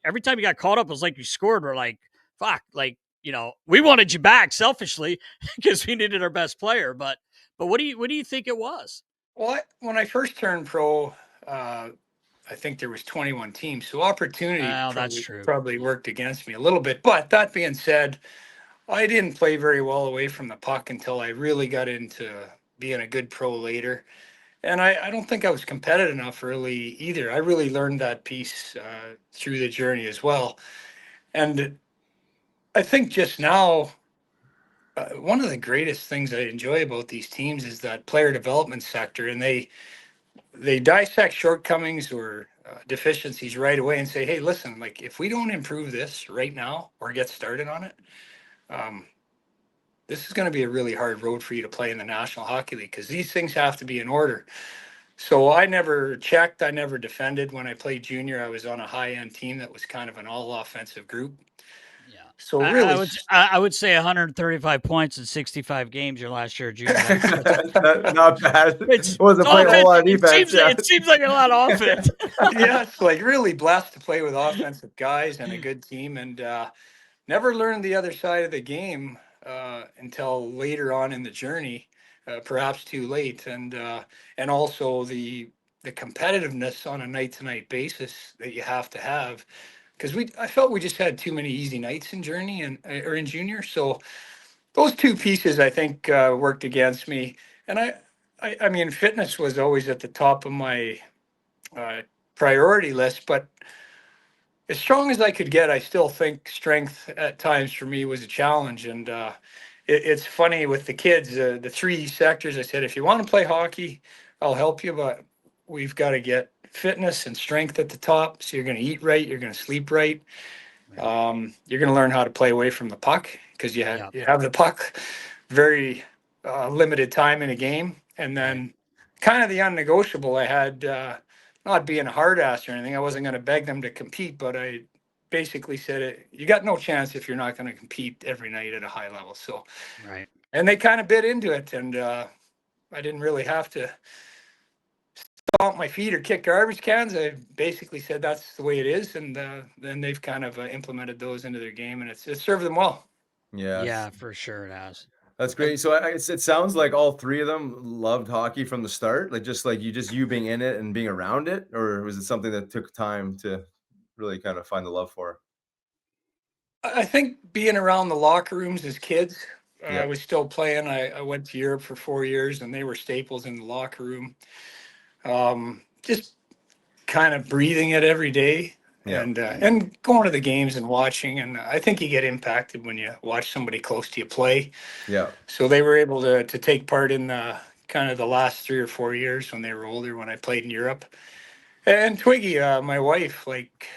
every time you got caught up, it was like you scored. We're like, fuck, like we wanted you back selfishly because we needed our best player. But what do you think it was? Well, when I first turned pro, I think there was 21 teams, so opportunity That's true. probably worked against me a little bit. But that being said, I didn't play very well away from the puck until I really got into being a good pro later. And I don't think I was competitive enough early either. I really learned that piece through the journey as well. And I think just now, one of the greatest things I enjoy about these teams is that player development sector, and they dissect shortcomings or deficiencies right away and say, hey, listen, like if we don't improve this right now or get started on it, this is going to be a really hard road for you to play in the National Hockey League because these things have to be in order. So I never checked. I never defended. When I played junior, I was on a high-end team that was kind of an all-offensive group. Yeah. So really, I would say 135 points in 65 games your last year, junior. Not bad. It wasn't playing a whole lot of defense. It seems like a lot of offense. yeah, it's like really blessed to play with offensive guys and a good team. And never learned the other side of the game until later on in the journey, perhaps too late, and also the competitiveness on a night to night basis that you have to have, because I felt we just had too many easy nights in journey and or in junior. So those two pieces I think worked against me, and I mean fitness was always at the top of my uh, priority list, but as strong as I could get, I still think strength at times for me was a challenge. And it's funny with the kids, the three sectors. I said, if you want to play hockey, I'll help you, but we've got to get fitness and strength at the top. So you're going to eat right, you're going to sleep right, you're going to learn how to play away from the puck because Yeah. you have the puck very limited time in a game, and then kind of the unnegotiable. I had not being a hard ass or anything. I wasn't going to beg them to compete, but I basically said you got no chance if you're not going to compete every night at a high level. So, Right. and they kind of bit into it, and I didn't really have to stomp my feet or kick garbage cans. I basically said that's the way it is, and then they've kind of implemented those into their game, and it's served them well. Yes. Yeah, for sure it has. That's great. So it sounds like all three of them loved hockey from the start, like just like you being in it and being around it, or was it something that took time to really kind of find the love for? I think being around the locker rooms as kids, Yeah. I was still playing. I went to Europe for 4 years, and they were staples in the locker room. Just kind of breathing it every day, Yeah. and going to the games and watching. And I think you get impacted when you watch somebody close to you play. Yeah. So they were able to take part in the kind of the last 3 or 4 years when they were older, when I played in Europe. And Twiggy, my wife, like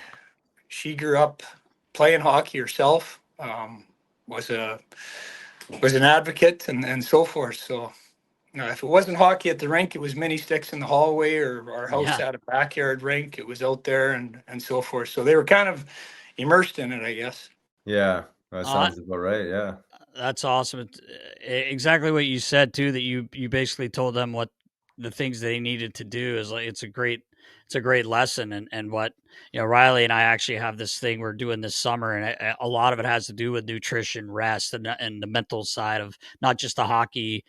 she grew up playing hockey herself. Was an advocate and so forth. So if it wasn't hockey at the rink, it was mini sticks in the hallway, or our house Yeah. had a backyard rink. It was out there and so forth. So they were kind of immersed in it, I guess. Yeah. That Uh, sounds about right. Yeah. That's awesome. Exactly what you said too. That you basically told them what the things they needed to do is like it's a great lesson. And what Riley and I actually have this thing we're doing this summer, and a lot of it has to do with nutrition, rest, and the mental side of not just the hockey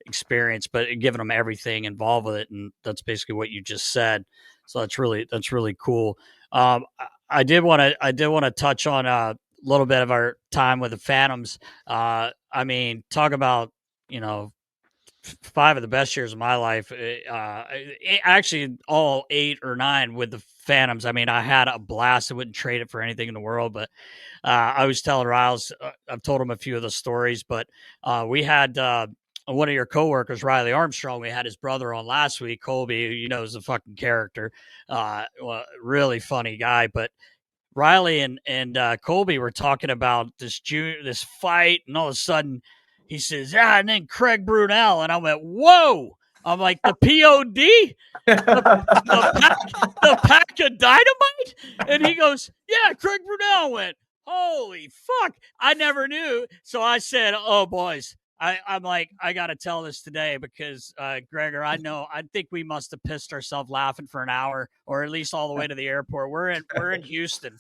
experience, but giving them everything involved with it. And that's basically what you just said. So that's really cool. I did want to touch on a little bit of our time with the Phantoms. I mean, talk about, 5 of the best years of my life. Actually, all 8 or 9 with the Phantoms. I mean, I had a blast. I wouldn't trade it for anything in the world. But I was telling Riles, I've told him a few of the stories, but we had one of your coworkers, Riley Armstrong. We had his brother on last week, Colby, who is a fucking character, well, really funny guy. But Riley and Colby were talking about this fight, and all of a sudden he says, and then Craig Brunel, and I went, whoa! I'm like, the POD, the pack of dynamite, and he goes, yeah, Craig Brunel. Went, holy fuck! I never knew. So I said, oh boys. I'm like, I got to tell this today because, Gregor, I think we must have pissed ourselves laughing for an hour, or at least all the way to the airport. We're in Houston,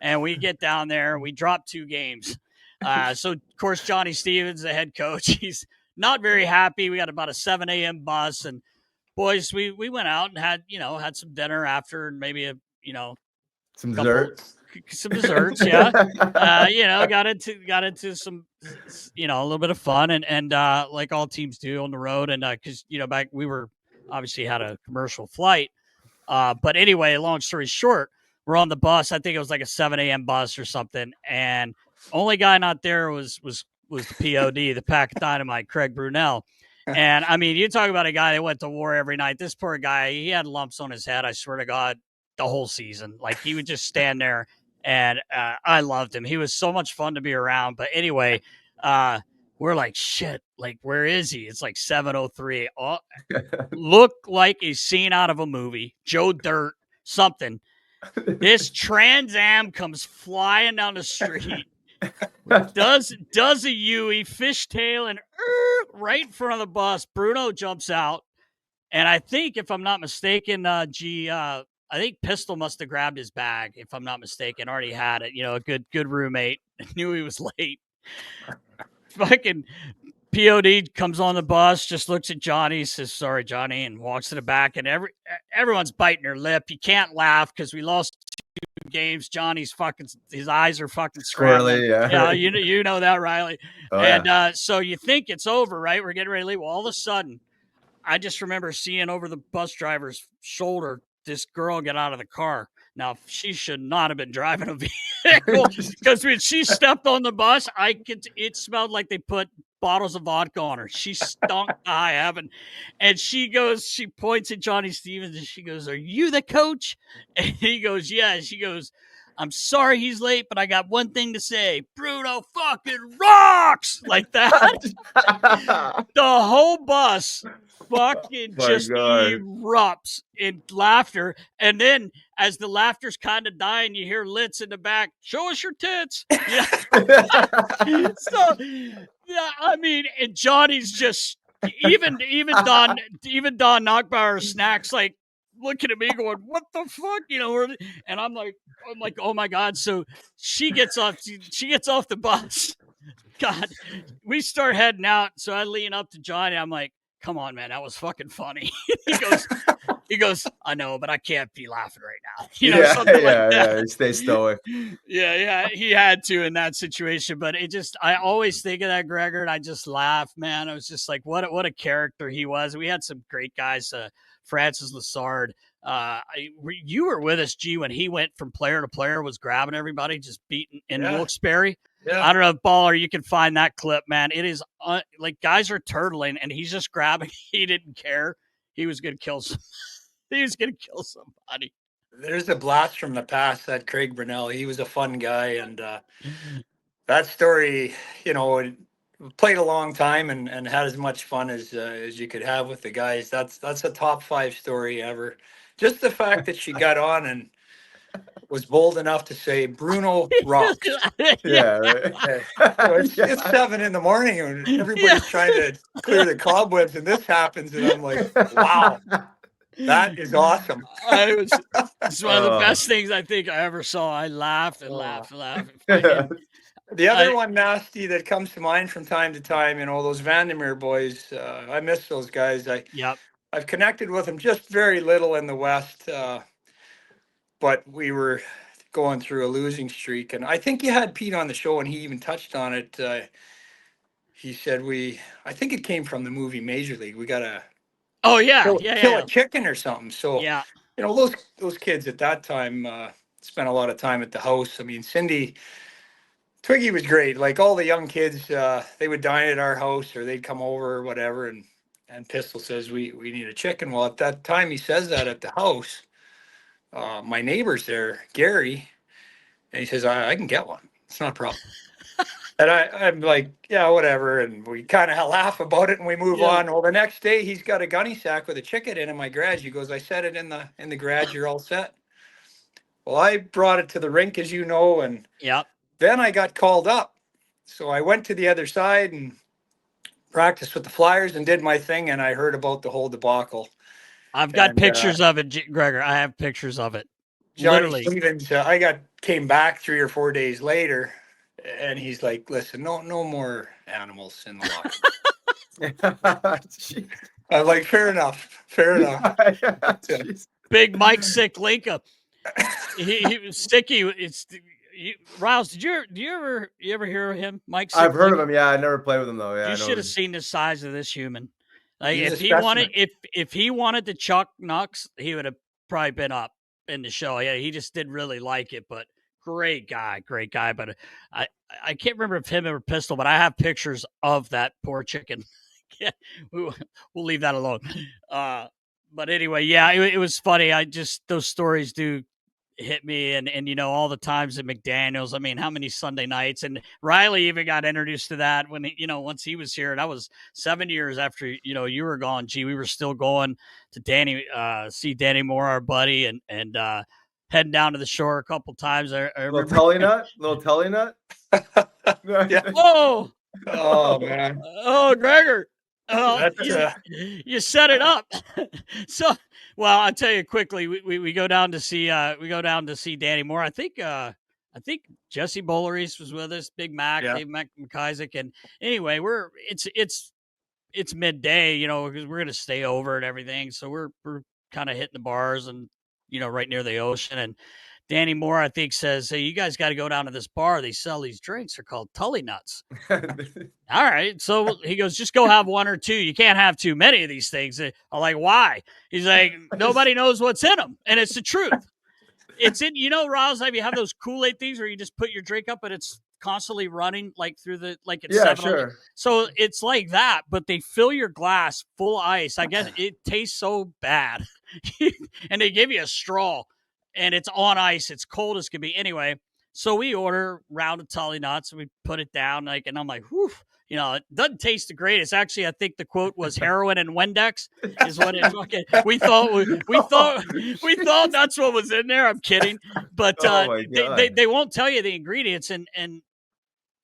and we get down there. We drop 2 games. So, of course, Johnny Stevens, the head coach, he's not very happy. We got about a 7 a.m. bus, and boys, we went out and had some dinner after, and maybe Some desserts. some desserts, yeah. Got into some, a little bit of fun, and like all teams do on the road, and because back we were obviously had a commercial flight, but anyway, long story short, we're on the bus. I think it was like a 7 a.m. bus or something, and only guy not there was the POD, the Pack of Dynamite, Craig Brunel. And I mean, you talk about a guy that went to war every night. This poor guy, he had lumps on his head. I swear to God, the whole season. Like he would just stand there, and I loved him. He was so much fun to be around. But anyway, we're like, shit. Like, where is he? It's like 7:03. Look like a scene out of a movie. Joe Dirt, something. This Trans Am comes flying down the street. does a Yui fishtail and right in front of the bus. Bruno jumps out, and I think, if I'm not mistaken, I think Pistol must have grabbed his bag, if I'm not mistaken. Already had it. A good roommate. Knew he was late. Fucking POD comes on the bus, just looks at Johnny, says, "Sorry, Johnny," and walks to the back. And everyone's biting their lip. You can't laugh because we lost 2 games. Johnny's his eyes are fucking scrambling. Squirrely, yeah. You know that, Riley. Oh, and yeah. So you think it's over, right? We're getting ready to leave. Well, all of a sudden, I just remember seeing over the bus driver's shoulder this girl get out of the car. Now, she should not have been driving a vehicle because when she stepped on the bus, it smelled like they put bottles of vodka on her. She stunk to high heaven. And she points at Johnny Stevens and she goes, "Are you the coach?" And he goes, "Yeah." And she goes, "I'm sorry he's late, but I got one thing to say. Bruno fucking rocks!" Like that. The whole bus fucking just erupts in laughter. And then as the laughter's kind of dying, you hear Litz in the back, "Show us your tits." So, yeah, I mean, and Johnny's just even Don Knockbauer Snacks like looking at me going, "What the fuck?" And I'm like, "Oh my God." So she gets off the bus. God, we start heading out. So I lean up to Johnny. I'm like, "Come on, man, that was fucking funny." he goes, "I know, but I can't be laughing right now." Something like that. Yeah, stay stoic. Yeah, he had to in that situation. But I always think of that Gregor, and I just laugh, man. I was just like, what a character he was. We had some great guys, Francis Lassard. You were with us, G, when he went from player to player, was grabbing everybody, just beating in Wilkes-Barre. Yeah. I don't know if Baller, you can find that clip, man. It is like guys are turtling, and he's just grabbing. He didn't care. He was going to kill somebody. There's a blast from the past, that Craig Brunell. He was a fun guy, and that story, played a long time and had as much fun as you could have with the guys. That's a top 5 story ever. Just the fact that she got on and was bold enough to say Bruno rocks. Yeah, right. It's 7 a.m. and everybody's trying to clear the cobwebs, and this happens, and I'm like, wow, that is awesome. It's one of the best things I think I ever saw. I laughed and laughed and laughed. The other one nasty that comes to mind from time to time, those Vandermeer boys. I miss those guys. I've connected with them just very little in the West, but we were going through a losing streak, and I think you had Pete on the show, and he even touched on it. He said I think it came from the movie Major League. We got to kill a chicken or something. So those kids at that time spent a lot of time at the house. I mean, Twiggy was great. Like all the young kids, they would dine at our house or they'd come over or whatever. And Pistol says, we need a chicken. Well, at that time he says that at the house, my neighbor's there, Gary, and he says, I can get one. It's not a problem. And I'm like, yeah, whatever. And we kind of laugh about it and we move on. Well, the next day he's got a gunny sack with a chicken in my garage. He goes, I set it in the garage. You're all set. Well, I brought it to the rink, as you know, and then I got called up. So I went to the other side and practiced with the Flyers and did my thing, and I heard about the whole debacle. I've got pictures of it, Gregor. I have pictures of it. Johnny Stevens, came back 3 or 4 days later, and he's like, "Listen, no more animals in the locker." I'm like, fair enough. Big Mike Sick Linka. He was sticky. Riles, did you ever hear of him, Mike? I've heard of him. Yeah, I never played with him though. Yeah, you should have seen the size of this human. Like He's if he wanted to chuck Nux, he would have probably been up in the show. Yeah, he just didn't really like it, but great guy. But I can't remember if him or Pistol, but I have pictures of that poor chicken. We'll leave that alone. But anyway, yeah, it was funny. Those stories do hit me and all the times at McDaniels. I mean, how many Sunday nights? And Riley even got introduced to that when once he was here. That was 7 years after you were gone. Gee, we were still going to see Danny Moore, our buddy, and heading down to the shore a couple times. I remember. Little telly nut. Yeah. Oh man. Oh, Gregor. Well, That's you set it up. So, well, I'll tell you quickly. We go down to see Danny Moore. I think Jesse Boleries was with us, Big Mac, yeah. Dave McIsaac, and anyway, it's midday, because we're gonna stay over and everything. So we're kind of hitting the bars and right near the ocean. And Danny Moore, I think, says, "Hey, you guys got to go down to this bar. They sell these drinks. They're called Tully Nuts." All right. So he goes, just go have one or two. You can't have too many of these things. I'm like, why? He's like, nobody knows what's in them. And it's the truth. It's in, Rouse, you have those Kool-Aid things where you just put your drink up and it's constantly running like through like it's Yeah, 7 sure. So it's like that, but they fill your glass full ice. I guess it tastes so bad. And they give you a straw and it's on ice. It's cold as can be. Anyway, so we order a round of Tully Nuts and we put it down and I'm like, whew. It doesn't taste the greatest. Actually, I think the quote was heroin and Wendex is what it fucking. We thought that's what was in there. I'm kidding, but Oh my God. they won't tell you the ingredients, and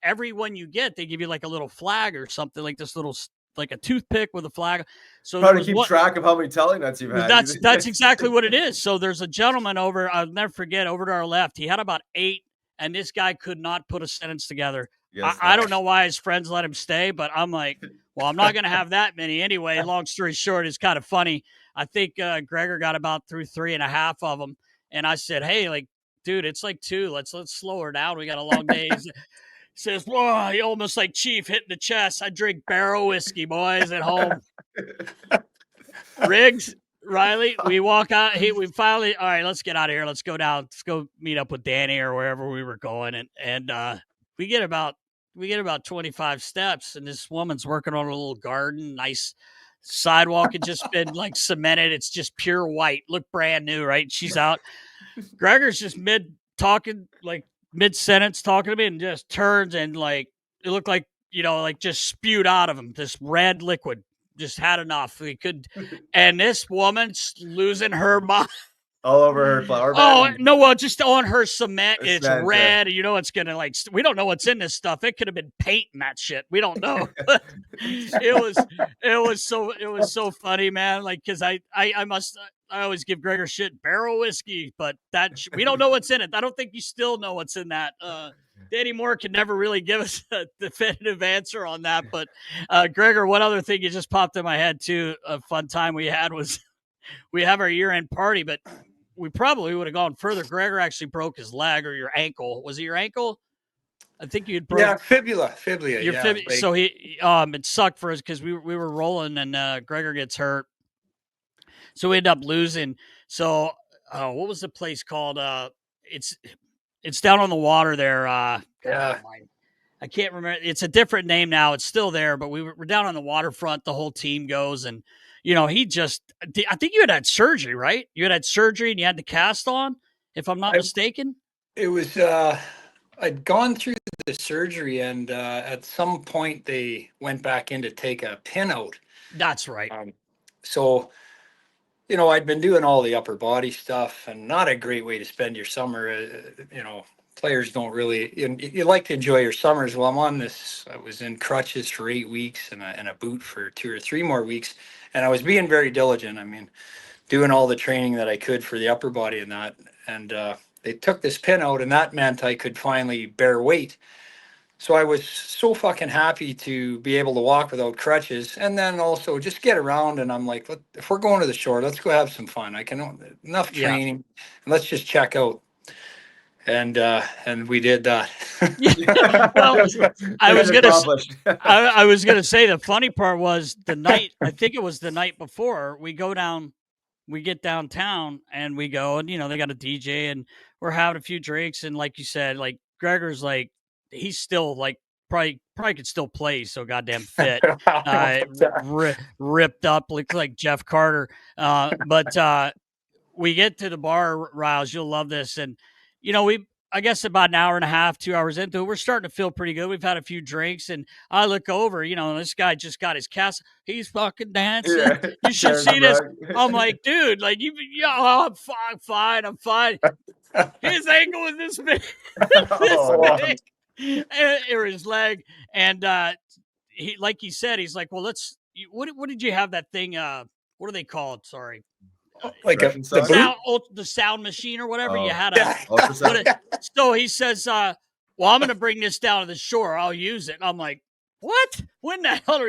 every one you get, they give you like a little flag or something, like this little like a toothpick with a flag. So Trying to keep track of how many Tully Nuts you've had. That's exactly what it is. So there's a gentleman over. I'll never forget. Over to our left, he had about 8, and this guy could not put a sentence together. Yes, I don't know why his friends let him stay, but I'm like, well, I'm not going to have that many anyway. Long story short, it's kind of funny. I think Gregor got about through 3.5 of them, and I said, "Hey, like, dude, it's like 2. Let's slow her down. We got a long day." He says, "Whoa, he almost like Chief hitting the chest. I drink barrel whiskey, boys, at home." Riggs, Riley, we walk out. We finally, all right, let's get out of here. Let's go down. Let's go meet up with Danny or wherever we were going, and we get about 25 steps, and this woman's working on a little garden, nice sidewalk had just been like cemented. It's just pure white, look brand new, right? She's out. Gregor's just mid sentence talking to me, and just turns and like it looked like like just spewed out of him this red liquid. Just had enough. He could, and this woman's losing her mind. All over her flower bed. Oh no! Well, just on her cement, it's cement, red. It's gonna we don't know what's in this stuff. It could have been paint in that shit. We don't know. it was so funny, man. Like, because I always give Gregor shit barrel whiskey, but we don't know what's in it. I don't think you still know what's in that. Danny Moore can never really give us a definitive answer on that. But Gregor, one other thing you just popped in my head too. A fun time we had was we have our year-end party, but we probably would have gone further. Gregor actually broke his leg or your ankle. Was it your ankle? I think you'd broke. Yeah, fibula. So it sucked for us because we were rolling and Gregor gets hurt. So we end up losing. So what was the place called? It's down on the water there. Yeah. I can't remember. It's a different name now. It's still there, but we're down on the waterfront. The whole team goes and. He just, I think you had surgery, right? You had surgery and you had the cast on, if I'm not mistaken. It was, I'd gone through the surgery and at some point they went back in to take a pin out. That's right. So, I'd been doing all the upper body stuff and not a great way to spend your summer. Players don't really, you like to enjoy your summers. Well, I was in crutches for 8 weeks and a boot for 2 or 3 more weeks. And I was being very diligent. I mean, doing all the training that I could for the upper body and that. And they took this pin out, and that meant I could finally bear weight. So I was so fucking happy to be able to walk without crutches, and then also just get around. And I'm like, if we're going to the shore, let's go have some fun. I can enough training, and let's just check out. And we did that. Well, I was gonna say the funny part was the night. I think it was the night before we get downtown and we go and they got a DJ and we're having a few drinks and like you said, like Gregor's like he's still like probably could still play. So goddamn fit, ripped up, looks like Jeff Carter. But we get to the bar, Riles. You'll love this and. I guess about an hour and a half, 2 hours into it, we're starting to feel pretty good. We've had a few drinks, and I look over, this guy just got his cast. He's fucking dancing. Yeah. You should see this. I'm like, dude, like I'm fine. I'm fine. His ankle is this big, big, or his leg, and he, like he said, he's like, well, let's what did you have that thing? What do they call it? Sorry, Like Stretch and the suck? boot. the sound machine or whatever. You Oh. had a Yeah. Ultrasound? so he says, well, I'm going to bring this down to the shore. I'll use it. I'm like, what? When the hell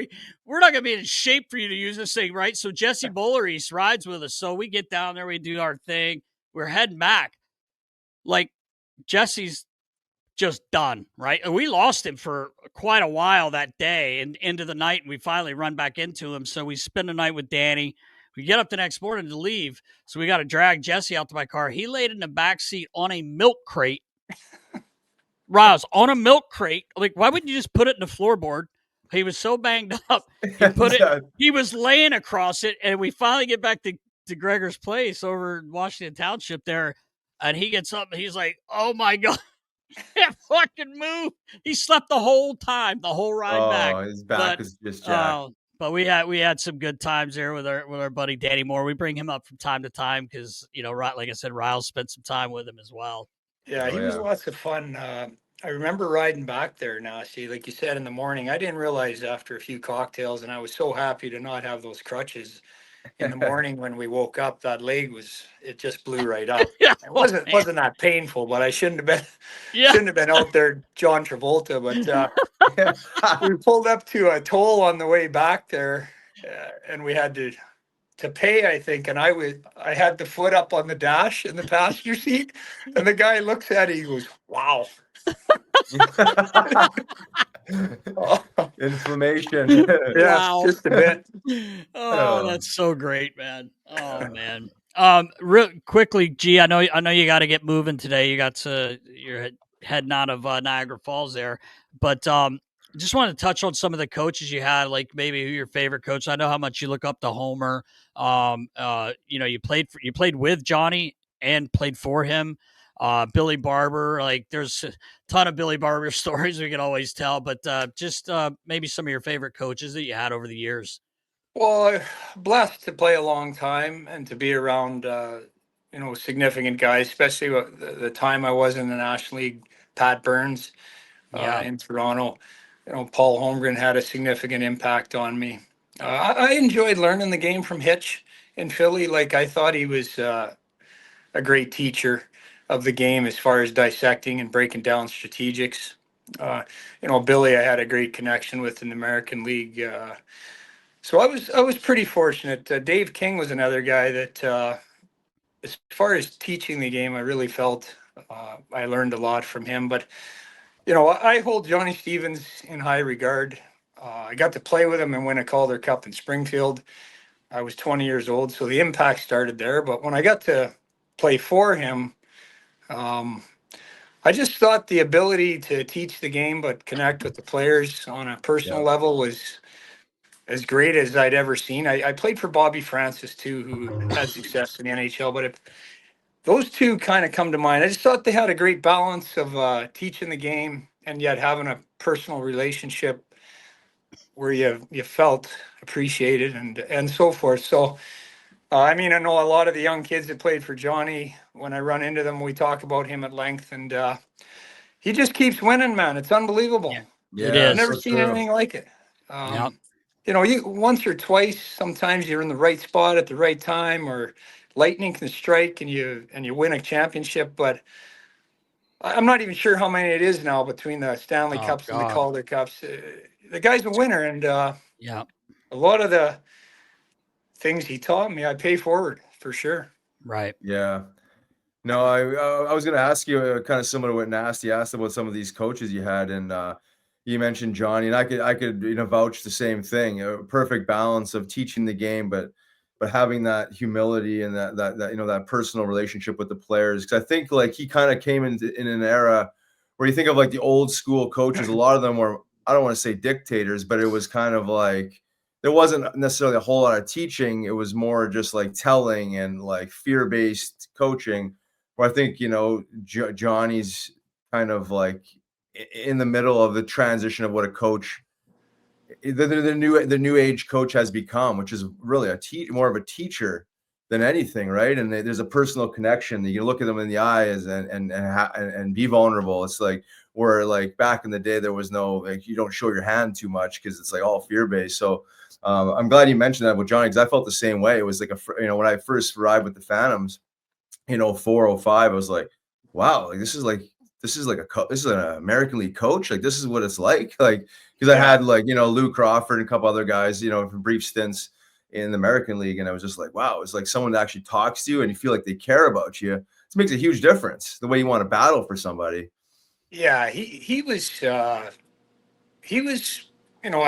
we're not going to be in shape for you to use this thing, right? So Jesse Bowler East rides with us. So we get down there, we do our thing. We're heading back. Like Jesse's just done, right? And we lost him for quite a while that day and into the night, and we finally run back into him. So we spend the night with Danny. We get up the next morning to leave, so we got to drag Jesse out to my car. He laid in the back seat on a milk crate. Riles, on a milk crate. Like, why wouldn't you just put it in the floorboard? He was so banged up. He put it. He was laying across it, and we finally get back to Gregor's place over in Washington Township there, and he gets up and he's like, "Oh my god." Can't fucking move. He slept the whole time, the whole ride back. Oh, his back But was just jacked. but we had some good times there with our buddy Danny Moore. We bring him up from time to time because like I said, Riles spent some time with him as well. Yeah, he was lots of fun. I remember riding back there, Nasty, like you said in the morning. I didn't realize after a few cocktails, and I was so happy to not have those crutches in the morning when we woke up. That leg it just blew right up. Yeah, It wasn't that painful, but I shouldn't have been out there John Travolta. But we pulled up to a toll on the way back there, and we had to pay, I think, and I had the foot up on the dash in the passenger seat, and the guy looks at it, he goes, "Wow." Inflammation. Yeah, Wow. just a bit. Oh, that's so great, man. Oh man. Real quickly, G, I know you got to get moving today. You're heading out of Niagara Falls there, but just want to touch on some of the coaches you had, like maybe who your favorite coach. I know how much you look up to Homer. You played with Johnny and played for him. Billy Barber, like there's a ton of Billy Barber stories we can always tell, but just maybe some of your favorite coaches that you had over the years. Well, I'm blessed to play a long time and to be around, significant guys, especially the time I was in the National League. Pat Burns in Toronto. Paul Holmgren had a significant impact on me. I enjoyed learning the game from Hitch in Philly. Like, I thought he was a great teacher of the game as far as dissecting and breaking down strategics. Billy, I had a great connection with in the American League. So I was pretty fortunate. Dave King was another guy that, as far as teaching the game, I really felt I learned a lot from him. But I hold Johnny Stevens in high regard. I got to play with him and win a Calder Cup in Springfield. I was 20 years old, so the impact started there. But when I got to play for him, I just thought the ability to teach the game but connect with the players on a personal level was as great as I'd ever seen. I played for Bobby Francis too, who had success in the NHL. But if those two kind of come to mind, I just thought they had a great balance of teaching the game and yet having a personal relationship where you felt appreciated and so forth. So, I know a lot of the young kids that played for Johnny. When I run into them, we talk about him at length, and he just keeps winning, man. It's unbelievable. Yeah, It is. I've never so seen true. anything like it. Yep. You once or twice, sometimes you're in the right spot at the right time, or lightning can strike and you win a championship. But I'm not even sure how many it is now between the Stanley Cups and the Calder Cups. The guy's a winner, and a lot of the things he taught me, I pay forward for sure. Right. Yeah. No, I was going to ask you kind of similar to what Nasty asked about some of these coaches you had, and you mentioned Johnny, and I could vouch the same thing. A perfect balance of teaching the game, but having that humility and that personal relationship with the players. Because I think like he kind of came in an era where you think of like the old school coaches. A lot of them were, I don't want to say dictators, but it was kind of like there wasn't necessarily a whole lot of teaching. It was more just like telling and like fear-based coaching. Where I think Johnny's kind of like in the middle of the transition of what a coach, the new age coach has become, which is really more of a teacher than anything, right? And there's a personal connection. You can look at them in the eyes and be vulnerable. It's like, where like back in the day, there was no, like, you don't show your hand too much because it's like all fear based. So I'm glad you mentioned that with Johnny, because I felt the same way. It was like when I first arrived with the Phantoms, 405, I was like, wow, like this is an American League coach. Like this is what it's like because I had Lou Crawford and a couple other guys, for brief stints in the American League, and I was just like, wow, it's like someone that actually talks to you and you feel like they care about you. It makes a huge difference the way you want to battle for somebody. Yeah, he was I'm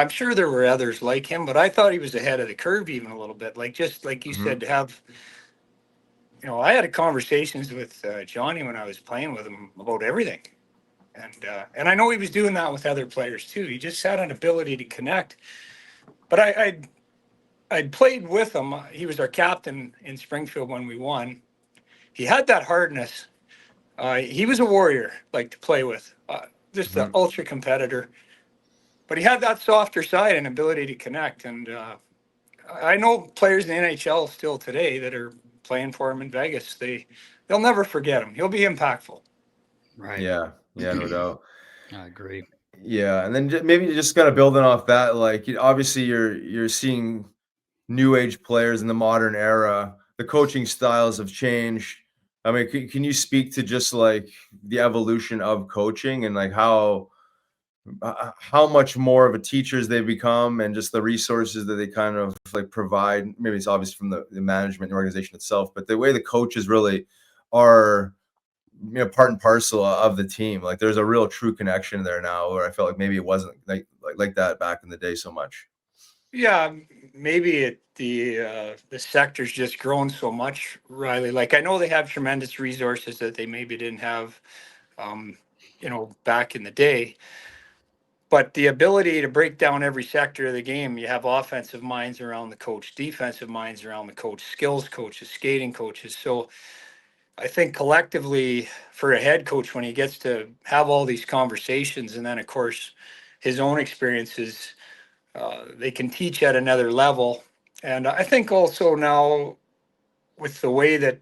sure there were others like him, but I thought he was ahead of the curve even a little bit. Like, just like you said, to have, I had conversations with Johnny when I was playing with him about everything. And I know he was doing that with other players too. He just had an ability to connect. But I'd played with him. He was our captain in Springfield when we won. He had that hardness. He was a warrior, like, to play with, just an ultra competitor. But he had that softer side and ability to connect. And I know players in the NHL still today that are playing for him in Vegas. They'll never forget him. He'll be impactful. Right. Yeah, no doubt. I agree. Yeah, and then maybe just kind of building off that, like, obviously you're seeing new age players in the modern era. The coaching styles have changed. I mean, can you speak to just like the evolution of coaching and like how much more of a teachers they become and just the resources that they kind of like provide? Maybe it's obvious from the management and organization itself, but the way the coaches really are, part and parcel of the team. Like there's a real true connection there now, where I felt like maybe it wasn't like that back in the day so much. Yeah, maybe the sector's just grown so much, Riley. Like, I know they have tremendous resources that they maybe didn't have, back in the day. But the ability to break down every sector of the game, you have offensive minds around the coach, defensive minds around the coach, skills coaches, skating coaches. So I think collectively, for a head coach, when he gets to have all these conversations, and then of course his own experiences, they can teach at another level. And I think also now, with the way that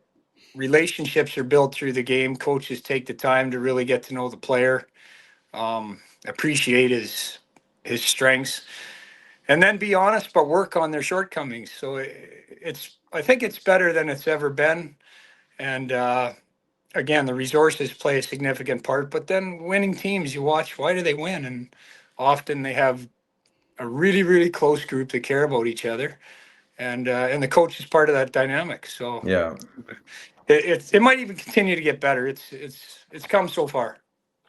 relationships are built through the game, coaches take the time to really get to know the player, appreciate his strengths, and then be honest but work on their shortcomings. So I think it's better than it's ever been. And again, the resources play a significant part, but then winning teams, you watch, why do they win? And often they have a really, really close group that care about each other, and the coach is part of that dynamic. So Yeah, it might even continue to get better. It's come so far.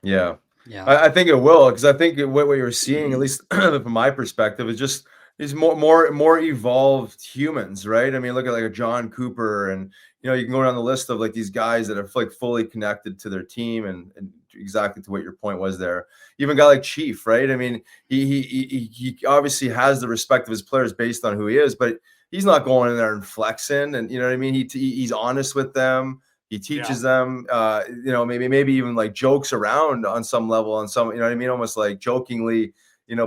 yeah. Yeah. I think it will, because I think what you're seeing, at least from my perspective, is just these more evolved humans, right? I mean, look at like a John Cooper, and you can go down the list of like these guys that are like fully connected to their team, and exactly to what your point was there. Even a guy like Chief, right? I mean, he obviously has the respect of his players based on who he is, but he's not going in there and flexing, and you know what I mean. He's honest with them. He teaches them, maybe even like jokes around on some level, on some, you know what I mean? Almost like jokingly,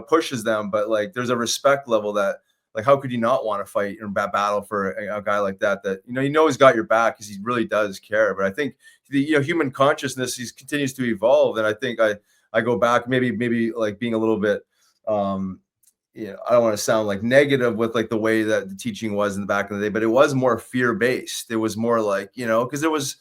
pushes them. But like, there's a respect level that, like, how could you not want to fight and battle for a guy like that, he's got your back because he really does care. But I think the, human consciousness, continues to evolve. And I think I go back, maybe like being a little bit, I don't want to sound like negative with like the way that the teaching was in the back of the day, but it was more fear-based. It was more like, because there was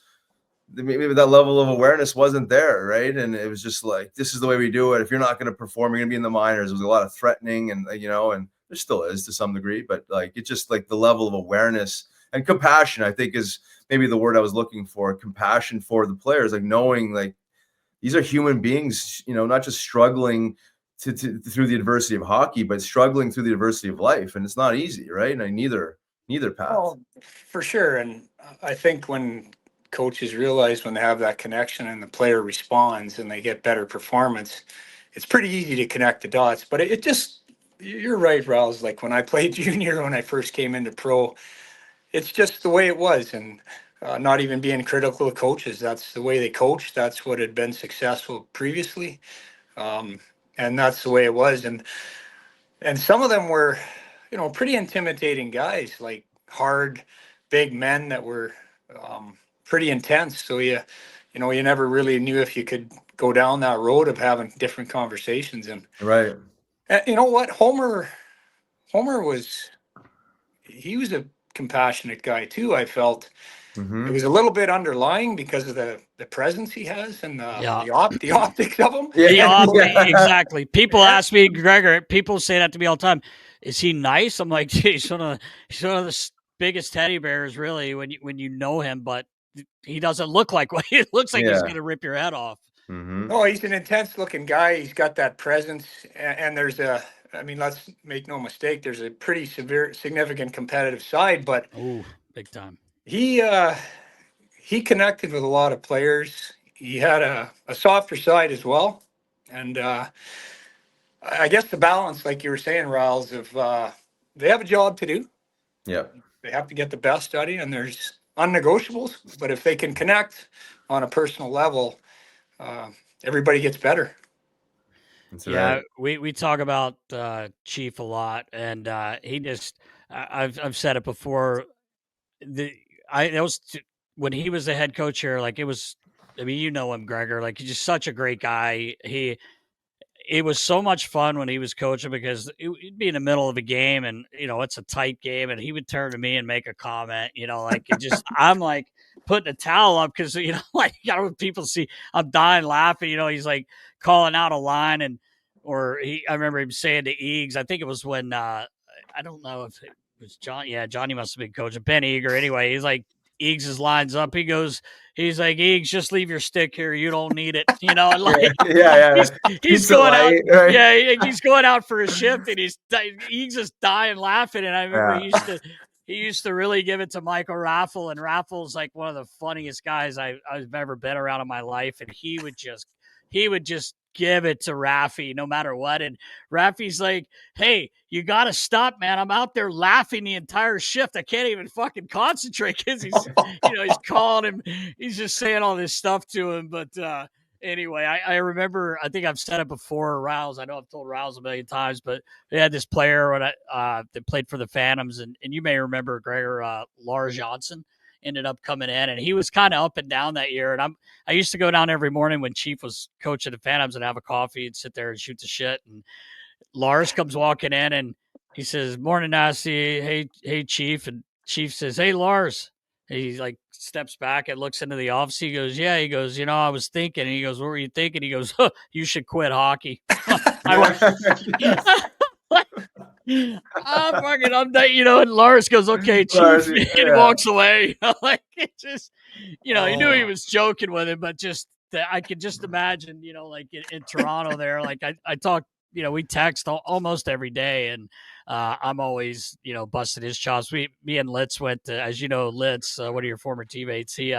maybe that level of awareness wasn't there, right? And it was just like, this is the way we do it. If you're not going to perform, you're going to be in the minors. There was a lot of threatening, and and there still is to some degree, but like it's just like the level of awareness and compassion, I think, is maybe the word I was looking for. Compassion for the players, like knowing like these are human beings, not just struggling through the adversity of hockey, but struggling through the adversity of life. And it's not easy, right? And neither path. Oh, for sure. And I think when coaches realize, when they have that connection and the player responds and they get better performance, it's pretty easy to connect the dots. But it just, you're right, Rouse. Like when I played junior, when I first came into pro, it's just the way it was. And not even being critical of coaches, that's the way they coached. That's what had been successful previously. And that's the way it was. And some of them were, pretty intimidating guys, like hard, big men that were pretty intense. So you never really knew if you could go down that road of having different conversations. And Right. you know what, Homer he was a compassionate guy too. I felt it was a little bit underlying because of the presence he has and Yeah. the optics of him. Yeah. Exactly. People ask me, Gregor, people say that to me all the time. Is he nice? I'm like, gee, he's one of the biggest teddy bears, really, when you know him, but he doesn't look like what he looks like. He's Yeah. gonna rip your head off. Oh, he's an intense looking guy. He's got that presence, and there's let's make no mistake, there's a pretty significant competitive side, but Oh, big time. he connected with a lot of players. He had a softer side as well, and I guess the balance, like you were saying, Riles, of they have a job to do. Yep. They have to get the best out of you, and there's unnegotiables. But if they can connect on a personal level, everybody gets better. That's Yeah, right. we talk about Chief a lot, and he just I've said it before. When he was the head coach here, like it was. I mean, you know him, Gregor. Like he's just such a great guy. It was so much fun when he was coaching because it'd be in the middle of a game and, it's a tight game and he would turn to me and make a comment, like it just, I'm like putting a towel up because, like people see I'm dying laughing, he's like calling out a line I remember him saying to Eags, I think it was when, I don't know if it was John. Yeah, Johnny must have been coaching Ben Eager. Anyway, he's like, Eags' lines up. He's like, Eags, just leave your stick here. You don't need it. And like, Yeah. he's going out. Right? Yeah, he's going out for a shift, and Eags is dying laughing. And I remember he used to really give it to Michael Raffle, and Raffle's like one of the funniest guys I've ever been around in my life, and he would just give it to Raffy no matter what. And Raffy's like, hey, you got to stop, man. I'm out there laughing the entire shift. I can't even fucking concentrate because he's calling him. He's just saying all this stuff to him. But anyway, I remember, I think I've said it before, Rouse. I know I've told Rouse a million times, but they had this player that played for the Phantoms. And you may remember Gregor, Lars Johnson ended up coming in, and he was kind of up and down that year. And I used to go down every morning when Chief was coaching the Phantoms and have a coffee and sit there and shoot the shit. And Lars comes walking in and he says, "Morning, Nasty. Hey, Chief." And Chief says, "Hey, Lars." And he like steps back and looks into the office. He goes, "Yeah." He goes, "I was thinking." And he goes, "What were you thinking?" He goes, "You should quit hockey." I'm not, and Lars goes, "Okay, Chief," and walks away. Like it just, he knew he was joking with him, but just I could just imagine, like in Toronto there, like I talk, we text almost every day, and I'm always, busting his chops. Me and Litz went to, as you know, Litz, one of your former teammates. He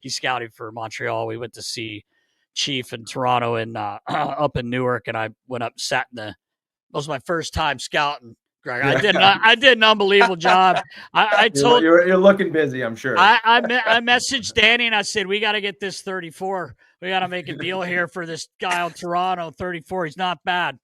scouted for Montreal. We went to see Chief in Toronto and up in Newark, and I went up, sat in the. That was my first time scouting, Greg. I did an unbelievable job. I told you're looking busy, I'm sure. I messaged Danny and I said, we got to get this 34. We got to make a deal here for this guy on Toronto. 34. He's not bad.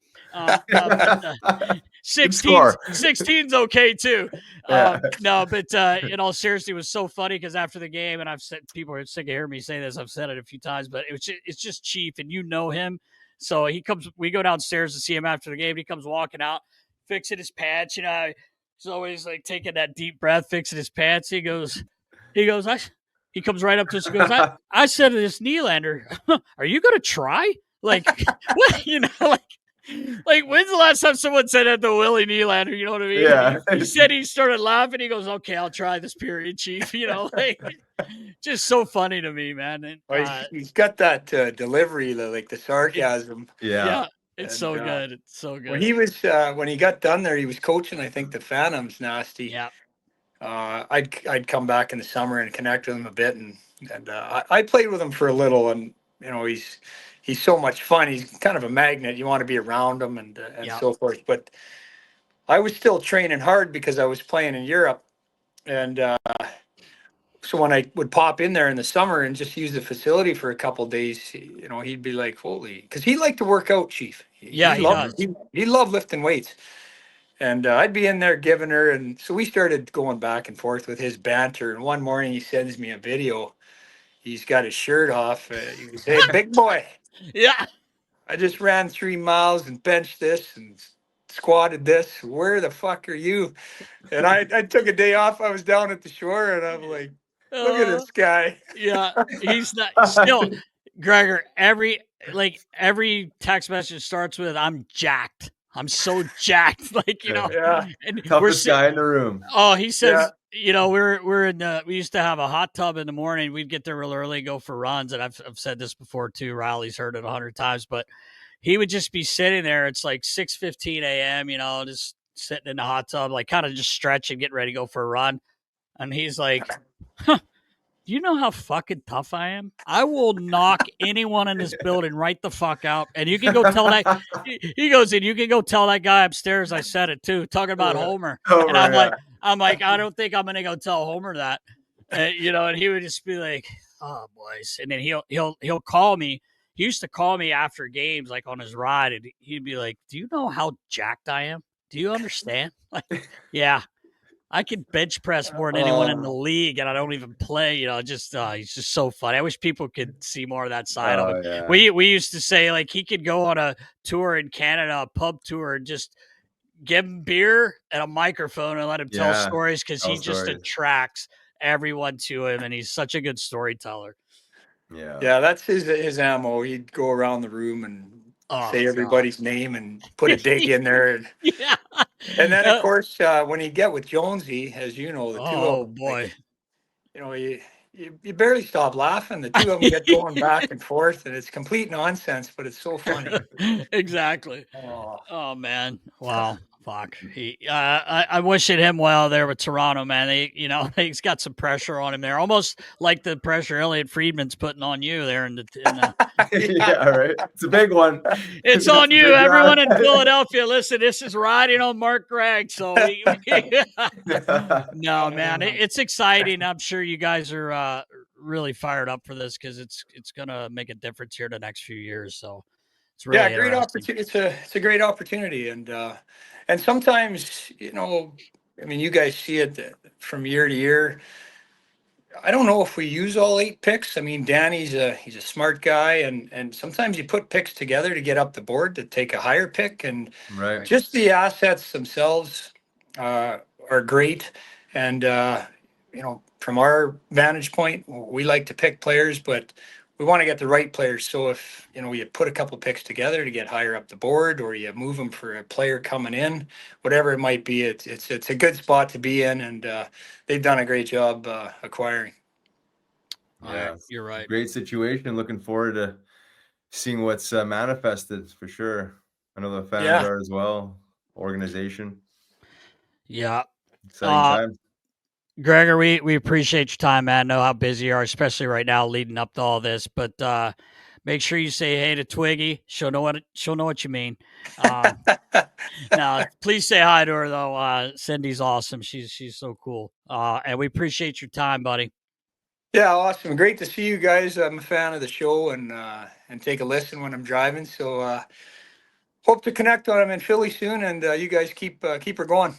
16's okay too. No, but in all seriousness, it was so funny because after the game, and I've said, people are sick of hearing me say this. I've said it a few times, but it's just Chief, and him. So we go downstairs to see him after the game. He comes walking out, fixing his pants. He's always like taking that deep breath, fixing his pants. He goes, he comes right up to us and goes, I said to this Nylander, are you going to try? Like, what? Like, when's the last time someone said that to Willie Nylander? You know what I mean? Yeah. He said he started laughing. He goes, okay, I'll try this period, Chief. Like, just so funny to me, man. And, he's got that delivery, like the sarcasm. Yeah. It's so good. It's so good. When he was when he got done there, he was coaching, I think, the Phantoms, Nasty. Yeah. I'd come back in the summer and connect with him a bit, and I played with him for a little, and he's so much fun. He's kind of a magnet. You want to be around him and so forth. But I was still training hard because I was playing in Europe, and so when I would pop in there in the summer and just use the facility for a couple of days, he'd be like, "Holy," because he liked to work out, Chief. He loved lifting weights. And I'd be in there giving her. And so we started going back and forth with his banter. And one morning he sends me a video. He's got his shirt off. He goes, "Hey, big boy, Yeah. I just ran 3 miles and benched this and squatted this. Where the fuck are you?" And I took a day off. I was down at the shore and I'm like, look at Uh, this guy. yeah. He's not still Gregor, every text message starts with "I'm jacked. I'm so jacked." Like, Yeah. and Toughest guy in the room. oh, he says, Yeah. we're in we used to have a hot tub in the morning. We'd get there real early, go for runs. And I've said this before too. Riley's heard it 100 times, but he would just be sitting there. It's like 6:15 a.m., just sitting in the hot tub, like kind of just stretching, getting ready to go for a run. And he's like, "Do you know how fucking tough I am? I will knock anyone in this building right the fuck out." And you can go tell that he goes, "And you can go tell that guy upstairs I said it too," talking about Homer. And I'm yeah. like, I don't think I'm gonna go tell Homer that. And he would just be like, "Oh, boys." And then he'll call me. He used to call me after games, like on his ride, and he'd be like, "Do you know how jacked I am? Do you understand?" Like, yeah. I can bench press more than anyone in the league, and I don't even play. He's just so funny. I wish people could see more of that side of him. Yeah. We used to say like he could go on a tour in Canada, a pub tour, and just give him beer and a microphone and let him tell stories because he just attracts everyone to him, and he's such a good storyteller. Yeah, that's his ammo. He'd go around the room and say everybody's name and put a dig in there. Yeah. And then, of course, when you get with Jonesy, as you know, the two of them, boy. You barely stop laughing. The two of them get going back and forth, and it's complete nonsense, but it's so funny. Exactly. Oh man. Wow. Fuck. I'm wishing him well there with Toronto, man. He's got some pressure on him there, almost like the pressure Elliot Friedman's putting on you there in the Yeah, right. It's a big one. It's on you, everyone in Philadelphia. Listen, this is riding on Mark Greig. So no, man, it's exciting. I'm sure you guys are really fired up for this because it's gonna make a difference here the next few years. So it's really great opportunity. It's a great opportunity, and sometimes I mean, you guys see it from year to year. I don't know if we use all 8 picks. I mean, Danny's he's a smart guy, and sometimes you put picks together to get up the board to take a higher pick, and just the assets themselves are great. And from our vantage point, we like to pick players, but we want to get the right players. So if you put a couple picks together to get higher up the board, or you move them for a player coming in, whatever it might be, it's a good spot to be in, and they've done a great job acquiring. Yeah, you're right. Great situation. Looking forward to seeing what's manifested for sure. I know the fans are as well. Organization. Yeah. Exciting times. Gregor, we appreciate your time, man. I know how busy you are, especially right now leading up to all this. But make sure you say hey to Twiggy. She'll know what you mean. Now, please say hi to her though. Cindy's awesome. She's so cool. And we appreciate your time, buddy. Yeah, awesome. Great to see you guys. I'm a fan of the show and take a listen when I'm driving. So hope to connect when I'm in Philly soon, and you guys keep her going.